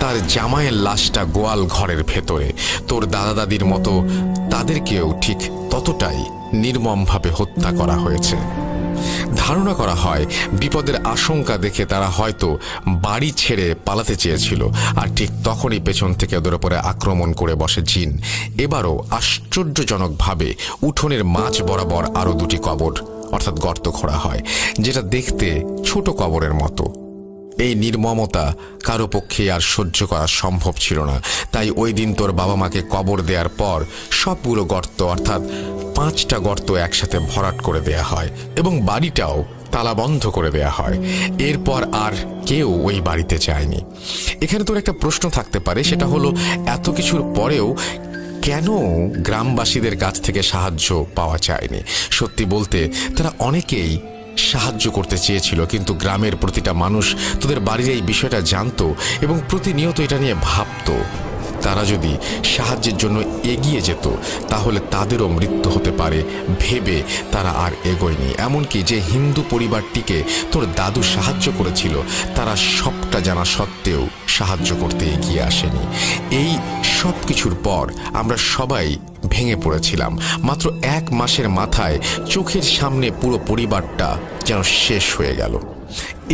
তার জামাইয়ের লাশটা গোয়াল ঘরের ভেতরে। তোর দাদা দাদির মতো তাদেরকেও ঠিক ততটাই নির্মমভাবে হত্যা করা হয়েছে। ধারণা করা হয় বিপদের আশঙ্কা দেখে তারা হয়তো বাড়ি ছেড়ে পালাতে চেয়েছিল, আর ঠিক তখনই পেছন থেকে ওদের উপরে আক্রমণ করে বসে জিন। এবারও আশ্চর্যজনকভাবে উঠোনের মাঝ বরাবর আরো 2টি কবর অর্থাৎ গর্ত খোঁড়া হয়, যেটা দেখতে ছোট কবরের মতো। এই নির্মমতা কারো পক্ষে আর সহ্য করা সম্ভব ছিল না। তাই ওই দিন তোর বাবা মাকে কবর দেওয়ার পর সবগুলো গর্ত অর্থাৎ 5টা গর্ত একসাথে ভরাট করে দেয়া হয় এবং বাড়িটাও তালা বন্ধ করে দেয়া হয়। এরপর আর কেউ ওই বাড়িতে যায়নি। এখানে তোর একটা প্রশ্ন থাকতে পারে, সেটা হলো এত কিছুর পরেও কেন গ্রামবাসীদের কাছ থেকে সাহায্য পাওয়া যায়নি? সত্যি বলতে তারা অনেকেই সাহায্য করতে চেয়েছিল, কিন্তু গ্রামের প্রতিটা মানুষ তোদের বাড়ির এই বিষয়টা জানতো এবং প্রতিনিয়ত এটা নিয়ে ভাবতো তারা যদি সাহায্যের জন্য এগিয়ে যেত তাহলে তাদেরও মৃত্যু হতে পারে ভেবে তারা আর এগোয়নি। এমনকি যে হিন্দু পরিবারটিকে তোর দাদু সাহায্য করেছিল তারা সবটা জানা সত্ত্বেও সাহায্য করতে এগিয়ে আসেনি। এই সব কিছুর পর আমরা সবাই ভেঙে পড়েছিলাম। মাত্র 1 মাসের মাথায় চোখের সামনে পুরো পরিবারটা যেন শেষ হয়ে গেল।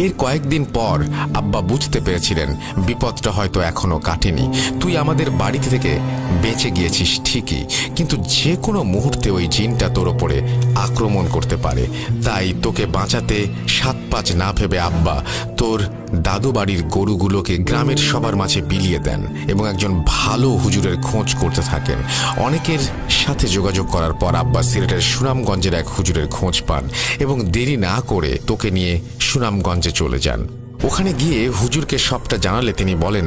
এর কয়েকদিন পর আব্বা বুঝতে পেরেছিলেন বিপদটা হয়তো এখনো কাটেনি। তুই আমাদের বাড়িতে থেকে বেঁচে গিয়েছিস ঠিকই, কিন্তু যে কোনো মুহূর্তে ওই জিনটা তোর ওপরে আক্রমণ করতে পারে। তাই তোকে বাঁচাতে 7-5 না ভেবে আব্বা তোর দাদু বাড়ির গরুগুলোকে গ্রামের সবার মাঝে বিলিয়ে দেন এবং একজন ভালো হুজুরের খোঁজ করতে থাকেন। অনেকের সাথে যোগাযোগ করার পর আব্বা সিলেটের সুনামগঞ্জের এক হুজুরের খোঁজ পান এবং দেরি না করে তোকে নিয়ে সুনামগঞ্জে চলে যান। ওখানে গিয়ে হুজুরকে সবটা জানালে তিনি বলেন,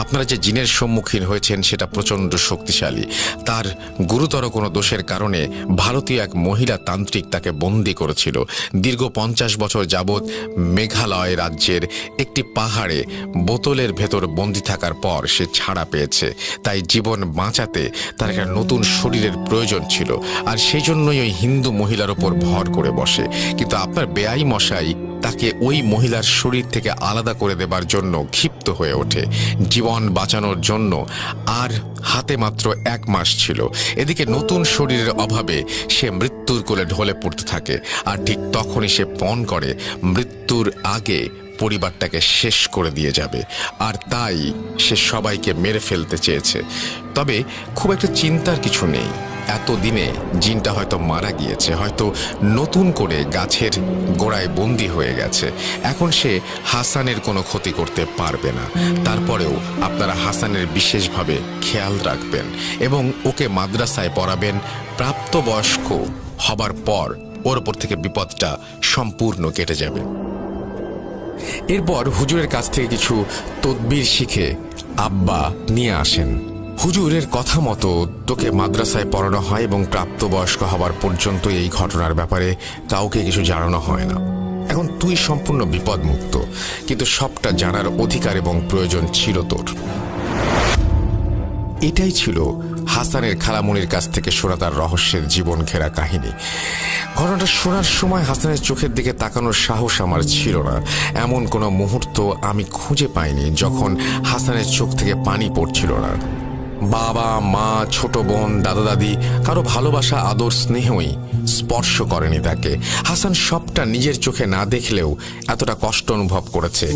আপনারা যে জিনের সম্মুখীন হয়েছেন সেটা প্রচণ্ড শক্তিশালী। তার গুরুতর কোনো দোষের কারণে ভারতীয় এক মহিলা তান্ত্রিক তাকে বন্দী করেছিল। দীর্ঘ 50 বছর যাবৎ মেঘালয় রাজ্যের একটি পাহাড়ে বোতলের ভেতর বন্দী থাকার পর সে ছাড়া পেয়েছে। তাই জীবন বাঁচাতে তার একটা নতুন শরীরের প্রয়োজন ছিল, আর সেই জন্যই ওই হিন্দু মহিলার ওপর ভর করে বসে। কিন্তু আপনার বেআই মশাই তাকে ওই মহিলার শরীর থেকে আলাদা করে দেবার জন্য ক্ষিপ্ত হয়ে ওঠে। জীবন বাঁচানোর জন্য আর হাতে মাত্র 1 মাস ছিল। এদিকে নতুন শরীরের অভাবে সে মৃত্যুর কোলে ঢলে পড়তে থাকে, আর ঠিক তখনই সে পণ করে মৃত্যুর আগে পরিবারটাকে শেষ করে দিয়ে যাবে, আর তাই সে সবাইকে মেরে ফেলতে চেয়েছে। তবে খুব একটা চিন্তার কিছু নেই, এতদিনে জিনটা হয়তো মারা গিয়েছে, হয়তো নতুন করে গাছের গোড়ায় বন্দী হয়ে গেছে। এখন সে হাসানের কোনো ক্ষতি করতে পারবে না। তারপরেও আপনারা হাসানের বিশেষভাবে খেয়াল রাখবেন এবং ওকে মাদ্রাসায় পড়াবেন। প্রাপ্তবয়স্ক হবার পর ওর ওপর থেকে বিপদটা সম্পূর্ণ কেটে যাবে। এরপর হুজুরের কাছ থেকে কিছু তদবির শিখে আব্বা নিয়ে আসেন। হুজুরের কথা মতো তোকে মাদ্রাসায় পড়ানো হয় এবং প্রাপ্তবয়স্ক হবার পর্যন্ত এই ঘটনার ব্যাপারে কাউকে কিছু জানানো হয় না। এখন তুই সম্পূর্ণ বিপদমুক্ত, কিন্তু সবটা জানার অধিকার এবং প্রয়োজন ছিল তোর। এটাই ছিল হাসানের খালামুনির কাছ থেকে শোনা তার রহস্যের জীবন ঘেরা কাহিনী। ঘটনাটা শোনার সময় হাসানের চোখের দিকে তাকানোর সাহস আমার ছিল না। এমন কোনো মুহূর্ত আমি খুঁজে পাইনি যখন হাসানের চোখ থেকে পানি পড়ছিল না। বাবা মা, ছোট বোন, দাদা দাদি কারো ভালোবাসা, আদর, স্নেহই স্পর্শ করেনি তাকে। হাসান সবটা নিজের চোখে না দেখলেও এতটা কষ্ট অনুভব করেছে।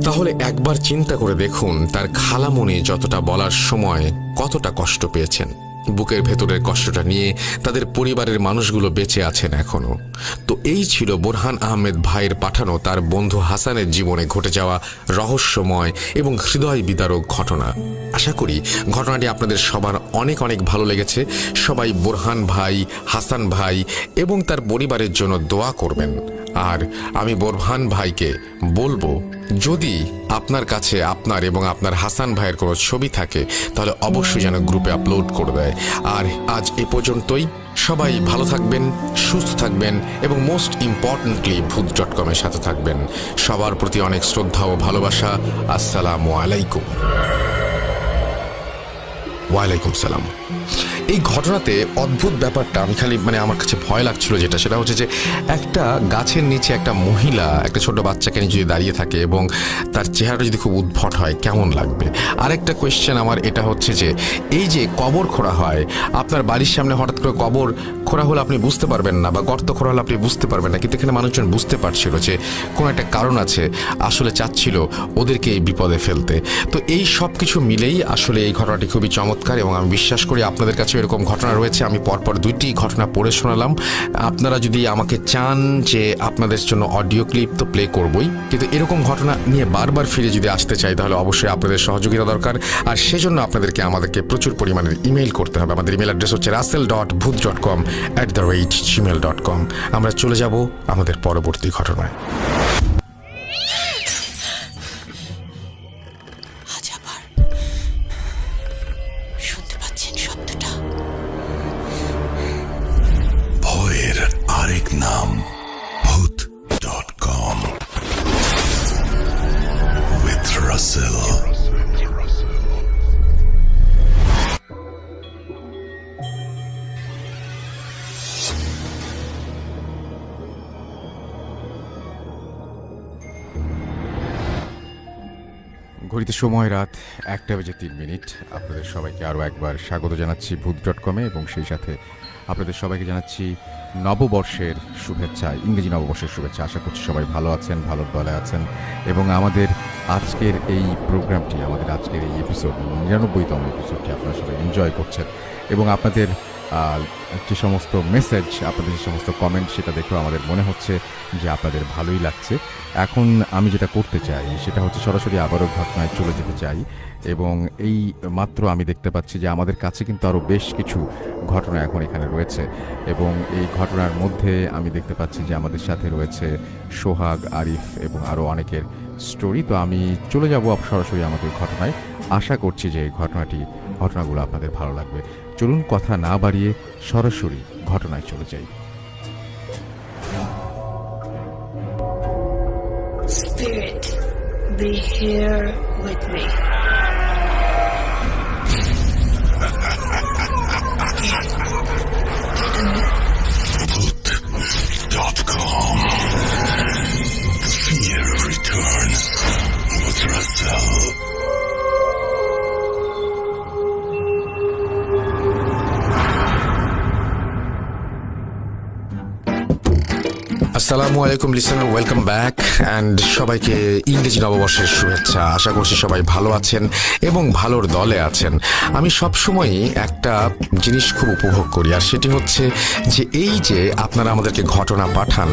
তাহলে একবার চিন্তা করে দেখুন তার খালামুনি যতটা বলার সময় কতটা কষ্ট পেয়েছেন। বুকের ভেতরের কষ্টটা নিয়ে তাদের পরিবারের মানুষগুলো বেঁচে আছেন এখনো। তো এই ছিল বোরহান আহমেদ ভাইয়ের পাঠানো তার বন্ধু হাসানের জীবনে ঘটে যাওয়া রহস্যময় এবং হৃদয় বিদারক ঘটনা। আশা করি ঘটনাটি আপনাদের সবার অনেক অনেক ভালো লেগেছে। সবাই বোরহান ভাই, হাসান ভাই এবং তার পরিবারের জন্য দোয়া করবেন। আর আমি বোরহান ভাইকে বলবো, যদি আপনার কাছে আপনার এবং আপনার হাসান ভাইয়ের কোনো ছবি থাকে তাহলে অবশ্যই যেন গ্রুপে আপলোড করে দেয়। আর আজ এ পর্যন্তই। সবাই ভালো থাকবেন, সুস্থ থাকবেন এবং মোস্ট ইম্পর্টেন্টলি ভূত.com এর সাথে থাকবেন। সবার প্রতি অনেক শ্রদ্ধা ও ভালোবাসা। আসসালামু আলাইকুম। ওয়ালাইকুম সালাম। এই ঘটনাতে অদ্ভুত ব্যাপারটা আমি খালি আমার কাছে ভয় লাগছিল সেটা হচ্ছে যে একটা গাছের নিচে একটা মহিলা একটা ছোট বাচ্চাকে নিয়ে যদি দাঁড়িয়ে থাকে এবং তার চেহারাটা যদি খুব উদ্ভট হয় কেমন লাগবে। আরেকটা কোয়েশ্চেন আমার এটা হচ্ছে যে এই যে কবর খোঁড়া হয়, আপনার বাড়ির সামনে হঠাৎ করে কবর খোঁড়া হলে আপনি বুঝতে পারবেন না, বা গর্ত খোঁড়া হলে আপনি বুঝতে পারবেন না, কিন্তু এখানে মানুষজন বুঝতে পারছিল যে কোনো একটা কারণ আছে, আসলে চাচ্ছিল ওদেরকে এই বিপদে ফেলতে। তো এই সব কিছু মিলেই আসলে এই ঘটনাটি খুবই চমৎকার এবং আমি বিশ্বাস করি আপনাদের কাছে এরকম ঘটনা রয়েছে। আমি পরপর 2টি ঘটনা পড়ে শোনালাম। আপনারা যদি আমাকে চান যে আপনাদের জন্য অডিও ক্লিপ তো প্লে করবই, কিন্তু এরকম ঘটনা নিয়ে বারবার ফিরে যদি আসতে চাই তাহলে অবশ্যই আপনাদের সহযোগিতা দরকার। আর সেজন্য আমাদেরকে প্রচুর পরিমাণের ইমেইল করতে হবে। আমাদের ইমেল অ্যাড্রেস হচ্ছে russell.bhuth.com@gmail.com। আমরা চলে যাব আমাদের পরবর্তী ঘটনায়। শুনতে পাচ্ছেন শব্দটা? ভয়ের আরেক নাম bhuth.com with Russell. ঘড়িতে সময় রাত 1:03। আপনাদের সবাইকে আরও একবার স্বাগত জানাচ্ছি bhuth.com-এ এবং সেই সাথে আপনাদের সবাইকে জানাচ্ছি নববর্ষের শুভেচ্ছা, ইংরেজি নববর্ষের শুভেচ্ছা। আশা করছি সবাই ভালো আছেন, ভালোর দলে আছেন এবং আমাদের আজকের এই প্রোগ্রামটি, আমাদের আজকের এই এপিসোড 99তম এপিসোডটি আপনারা সবাই এনজয় করছেন এবং আপনাদের যে সমস্ত মেসেজ, আপনাদের যে সমস্ত কমেন্ট, সেটা দেখেও আমাদের মনে হচ্ছে যে আপনাদের ভালোই লাগছে। এখন আমি যেটা করতে চাই সেটা হচ্ছে সরাসরি আবারও ঘটনায় চলে যেতে চাই এবং এই মাত্র আমি দেখতে পাচ্ছি যে আমাদের কাছে কিন্তু আরও বেশ কিছু ঘটনা এখন এখানে রয়েছে এবং এই ঘটনার মধ্যে আমি দেখতে পাচ্ছি যে আমাদের সাথে রয়েছে সোহাগ, আরিফ এবং আরও অনেকের স্টোরি। তো আমি চলে যাব সরাসরি আমাদের ঘটনায়। আশা করছি যে এই ঘটনাগুলো আপনাদের ভালো লাগবে। চলুন কথা না বাড়িয়ে সরাসরি ঘটনায় চলে যাই। Spirit, be here with me. bhuth.com. Fear returns with Russell. আসসালামু আলাইকুম লিসেনার, ওয়েলকাম ব্যাক অ্যান্ড সবাইকে ইংরেজি নববর্ষের শুভেচ্ছা। আশা করছি সবাই ভালো আছেন এবং ভালোর দলে আছেন। আমি সবসময়ই একটা জিনিস খুব উপভোগ করি, আর সেটি হচ্ছে যে এই যে আপনারা আমাদেরকে ঘটনা পাঠান,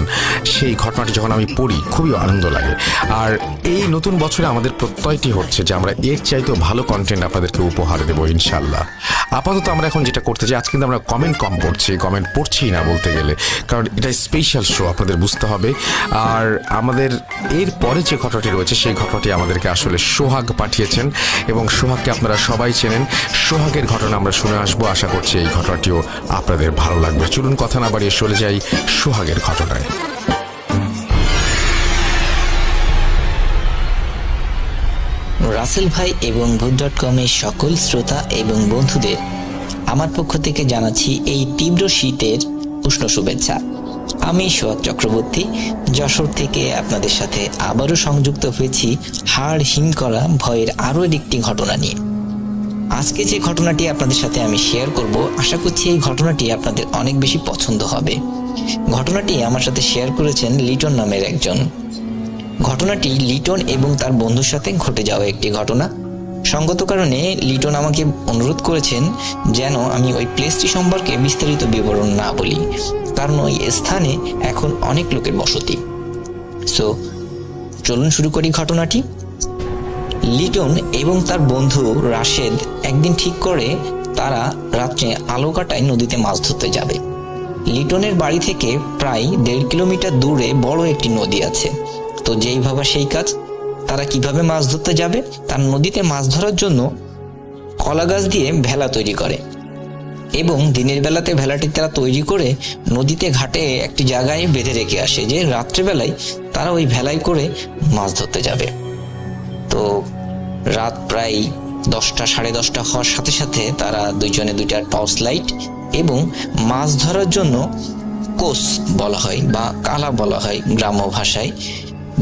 সেই ঘটনাটি যখন আমি পড়ি খুবই আনন্দ লাগে। আর এই নতুন বছরে আমাদের প্রত্যয়টি হচ্ছে যে আমরা এর চাইতেও ভালো কন্টেন্ট আপনাদেরকে উপহার দেবো ইনশাল্লাহ। আপাতত আমরা এখন যেটা করতে চাই, আজ কিন্তু আমরা কমেন্ট কম পড়ছি না বলতে গেলে, কারণ এটা স্পেশাল শো, আপনাদের বুঝতে হবে। আর আমাদের এর পরে যে ঘটনাটি রয়েছে সেই ঘটনাটি আমাদেরকে আসলে সোহাগ পাঠিয়েছেন এবং সোহাগকে আপনারা সবাই চেনেন। সোহাগের ঘটনা আমরা শুনে আসবো। আশা করছি এই ঘটনাটিও আপনাদের ভালো লাগবে। চলুন কথা না বাড়িয়ে চলে যাই সোহাগের ঘটনায়। রাসেল ভাই এবং bhuth.com-এর সকল শ্রোতা এবং বন্ধুদের আমার পক্ষ থেকে জানাচ্ছি এই তীব্র শীতের উষ্ণ শুভেচ্ছা। আমি সোহাগ চক্রবর্তী যশোর থেকে আপনাদের সাথে আবারও সংযুক্ত হয়েছি হাড় হিম করা ভয়ের আরও একটি ঘটনা নিয়ে। আজকে যে ঘটনাটি আপনাদের সাথে আমি শেয়ার করব, আশা করছি এই ঘটনাটি আপনাদের অনেক বেশি পছন্দ হবে। ঘটনাটি আমার সাথে শেয়ার করেছেন লিটন নামের একজন। ঘটনাটি লিটন এবং তার বন্ধুর সাথে ঘটে যাওয়া একটি ঘটনা। সঙ্গত কারণে লিটন আমাকে অনুরোধ করেছেন যেন আমি ওই প্লেসটি সম্পর্কে বিস্তারিত বিবরণ না বলি, কারণ ওই স্থানে এখন অনেক লোকের বসতি। সো চলুন শুরু করি ঘটনাটি। লিটন এবং তার বন্ধু রাশেদ একদিন ঠিক করে তারা রাত্রে আলোকাটায় নদীতে মাছ ধরতে যাবে। লিটনের বাড়ি থেকে প্রায় 1.5 কিলোমিটার দূরে বড় একটি নদী আছে। তো যেই ভাবা সেই কাজ, তারা কিভাবে মাছ ধরতে যাবে, তার নদীতে মাছ ধরার জন্য কলা গাছ দিয়ে ভেলা তৈরি করে এবং দিনের বেলাতে ভেলাটি তারা তৈরি করে নদীতে ঘাটে একটি জায়গায় বেঁধে রেখে আসে যে রাত্রেবেলায় তারা ওই ভেলায় করে মাছ ধরতে যাবে। তো রাত প্রায় 10টা 10:30 হওয়ার সাথে সাথে তারা দুইজনে দুইটা টর্চ লাইট এবং মাছ ধরার জন্য কোস বলা হয় বা কালা বলা হয় গ্রাম্য ভাষায়,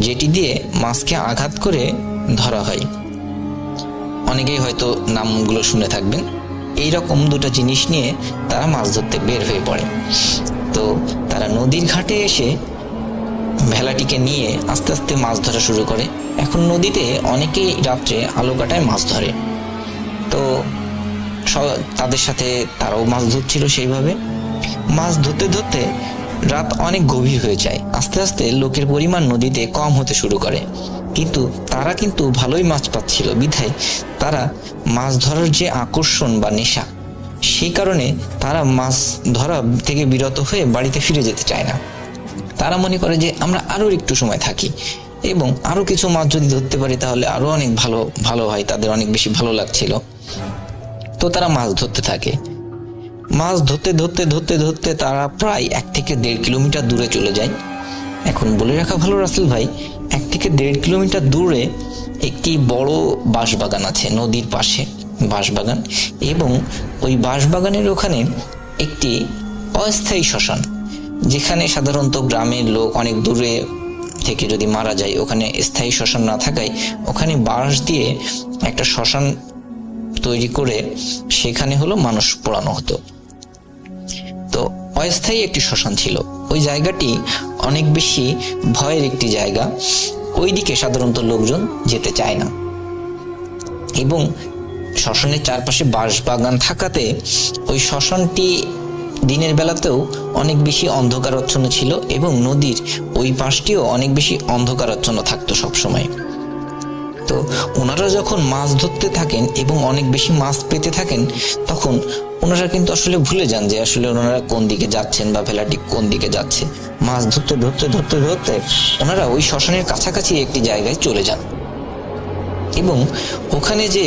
যেটি দিয়ে মাছকে আঘাত করে ধরা হয়। অনেকেই হয়তো নামগুলো শুনে থাকবেন। এইরকম দুটো জিনিস নিয়ে তারা মাছ ধরতে বের হয়ে পড়ে। তো তারা নদীর ঘাটে এসে ভেলাটিকে নিয়ে আস্তে আস্তে মাছ ধরা শুরু করে। এখন নদীতে অনেকেই রাত্রে আলো কাটায় মাছ ধরে, তো তাদের সাথে তারাও মাছ ধরছিল। সেইভাবে মাছ ধরতে ধরতে রাত অনেক গভীর হয়ে যায়। আস্তে আস্তে লোকের পরিমাণ নদীতে কম হতে শুরু করে, কিন্তু তারা কিন্তু ভালোই মাছ পাচ্ছিল বিধায় তারা মাছ ধরার যে আকর্ষণ বা নেশা, সেই কারণে তারা মাছ ধরা থেকে বিরত হয়ে বাড়িতে ফিরে যেতে চায় না। তারা মনে করে যে আমরা আরো একটু সময় থাকি এবং আরো কিছু মাছ যদি ধরতে পারি তাহলে আরো অনেক ভালো হয়, তাদের অনেক বেশি ভালো লাগছিল। তো তারা মাছ ধরতে থাকে। মাছ ধরতে ধরতে ধরতে ধরতে তারা প্রায় 1 থেকে 1.5 কিলোমিটার দূরে চলে যায়। এখন বলে রাখা ভালো রাসেল ভাই, 1 থেকে 1.5 কিলোমিটার দূরে একটি বড় বাঁশবাগান আছে, নদীর পাশে বাঁশবাগান, এবং ওই বাঁশবাগানের ওখানে একটি অস্থায়ী শ্মশান, যেখানে সাধারণত গ্রামের লোক অনেক দূরে থেকে যদি মারা যায়, ওখানে স্থায়ী শ্মশান না থাকায় ওখানে বাঁশ দিয়ে একটা শ্মশান তৈরি করে সেখানে মানুষ পোড়ানো হতো। তো অস্থায়ী একটি শ্মশান ছিল। ওই জায়গাটি অনেক বেশি ভয়ের একটি জায়গা, ওইদিকে সাধারণত লোকজন যেতে চায় না, এবং শ্মশানের চারপাশে বাঁশবাগান থাকাতে ওই শ্মশানটি দিনের বেলাতেও অনেক বেশি অন্ধকারাচ্ছন্ন ছিল এবং নদীর ওই পাশটিও অনেক বেশি অন্ধকারাচ্ছন্ন থাকতো সবসময়। তো ওনারা যখন মাছ ধরতে থাকেন এবং অনেক বেশি মাছ পেতে থাকেন, তখন ওনারা কিন্তু আসলে ভুলে যান যে আসলে ওনারা কোন দিকে যাচ্ছেন বা ভেলাটি কোন দিকে যাচ্ছে। মাছ ধরতে ধরতে ধরতে ধরতে ওনারা ওই শ্মশানের কাছাকাছি একটি জায়গায় চলে যান, এবং ওখানে যে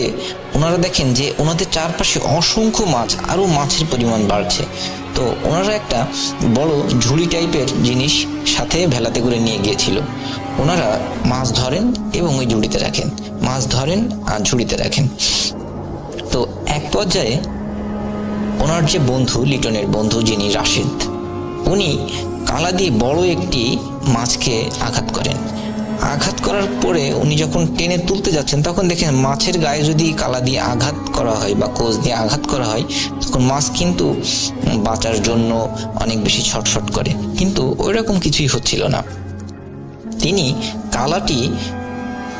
ওনারা দেখেন যে ওনাদের চারপাশে অসংখ্য মাছ, আরো মাছের পরিমাণ বাড়ছে। তো ওনারা একটা বড় ঝুড়ি টাইপের জিনিস সাথে ভেলাতে করে নিয়ে গিয়েছিল। ওনারা মাছ ধরেন এবং ওই ঝুড়িতে রাখেন, মাছ ধরেন আর ঝুড়িতে রাখেন। তো এক পর্যায়ে ওনার যে বন্ধু, লিটনের বন্ধু যিনি রাশিদ, উনি কালা দিয়ে বড় একটি মাছকে আঘাত করেন। আঘাত করার পরে উনি যখন টেনে তুলতে যাচ্ছেন, তখন দেখেন মাছের গায়ে যদি কালা দিয়ে আঘাত করা হয় বা কোষ দিয়ে আঘাত করা হয়, তখন মাছ কিন্তু বাঁচার জন্য অনেক বেশি ছটফট করে, কিন্তু ওইরকম কিছুই হচ্ছিল না। তিনি কালাটি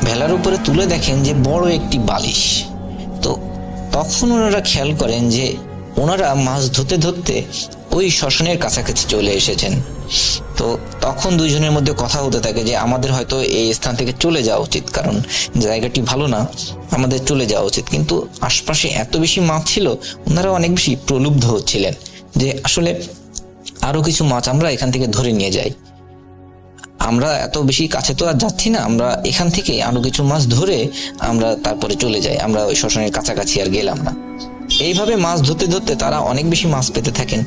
ভেলার উপরে তুলে দেখেন যে বড় একটি বালিশ। তো তখন ওনারা খেয়াল করেন যে ওনারা মাছ ধরতে ধরতে ওই শ্মশানের কাছাকাছি চলে এসেছেন। তো তখন দুইজনের মধ্যে কথা হতে থাকে যে আমাদের হয়তো এই স্থান থেকে চলে যাওয়া উচিত, কারণ জায়গাটি ভালো না, আমাদের চলে যাওয়া উচিত। কিন্তু আশপাশে এত বেশি মাছ ছিল, ওনারা অনেক বেশি প্রলুব্ধ হচ্ছিলেন যে আসলে আরো কিছু মাছ আমরা এখান থেকে ধরে নিয়ে যাই, আমরা এত বেশি কাছে তো আর যাচ্ছি না, আমরা এখান থেকে আরো কিছু মাছ ধরে আমরা তারপরে চলে যাই, আমরা ওই শ্মশানের কাছাকাছি আর গেলাম না। এইভাবে মাছ ধরতে ধরতে তারা অনেক বেশি মাছ পেতে থাকেন।